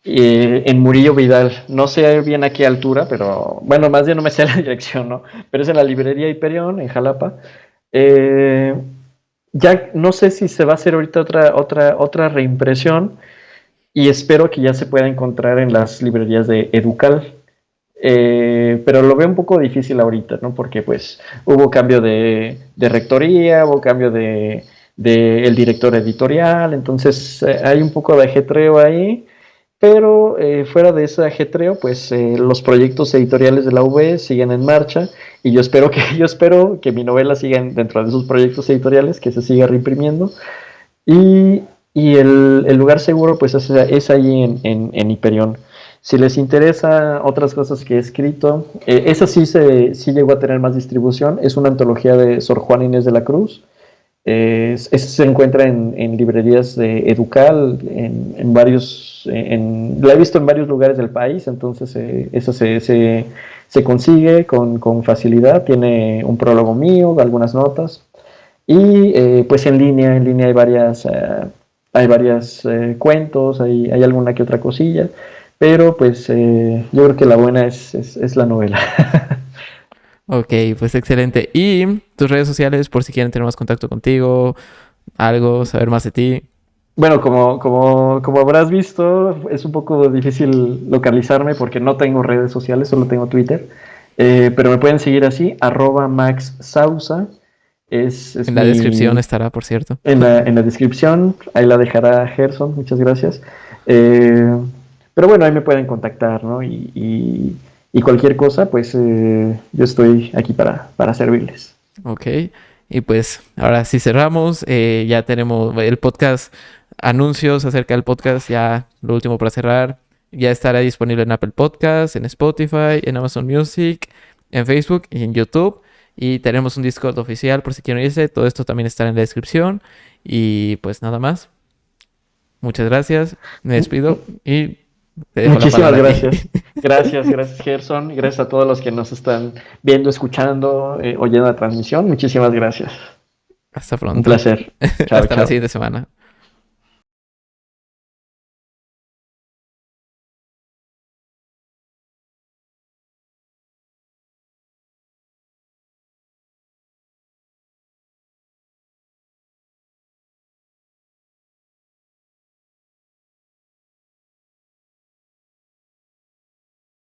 en Murillo Vidal. No sé bien a qué altura, pero bueno, más bien no me sé la dirección, ¿no? Pero es en la librería Hiperión, en Jalapa. Eh, ya no sé si se va a hacer ahorita otra reimpresión y espero que ya se pueda encontrar en las librerías de Educal. Pero lo veo un poco difícil ahorita, ¿no? Porque pues hubo cambio de rectoría, hubo cambio de el director editorial, entonces hay un poco de ajetreo ahí, pero fuera de ese ajetreo, pues los proyectos editoriales de la UB siguen en marcha y yo espero que mi novela siga dentro de esos proyectos editoriales, que se siga reimprimiendo y, y el lugar seguro pues es ahí en Hiperión. Si les interesa otras cosas que he escrito, esa sí llegó a tener más distribución. Es una antología de Sor Juana Inés de la Cruz. Se encuentra en librerías de Educal, en varios, la he visto en varios lugares del país, entonces esa se consigue con facilidad. Tiene un prólogo mío, algunas notas. Y pues en línea hay varias cuentos, hay alguna que otra cosilla, pero pues yo creo que la buena es la novela. Ok, pues excelente. ¿Y tus redes sociales por si quieren tener más contacto contigo, algo, saber más de ti? Bueno, como habrás visto, es un poco difícil localizarme porque no tengo redes sociales, solo tengo Twitter. Pero me pueden seguir así, @Max Sausa, es En la descripción mi, estará, por cierto. en la descripción, ahí la dejará Gerson, muchas gracias. Eh, pero bueno, ahí me pueden contactar, ¿no? Y cualquier cosa, pues yo estoy aquí para servirles. Ok, y pues ahora sí cerramos. Ya tenemos el podcast, anuncios acerca del podcast, ya lo último para cerrar. Ya estará disponible en Apple Podcasts, en Spotify, en Amazon Music, en Facebook y en YouTube. Y tenemos un Discord oficial por si quieren irse. Todo esto también estará en la descripción. Y pues nada más. Muchas gracias. Me despido y te dejo la Muchísimas palabra a ti. gracias. Gracias, Gerson. Gracias a todos los que nos están viendo, escuchando, oyendo la transmisión. Muchísimas gracias. Hasta Un pronto. placer. Chao, Hasta la chao. siguiente semana.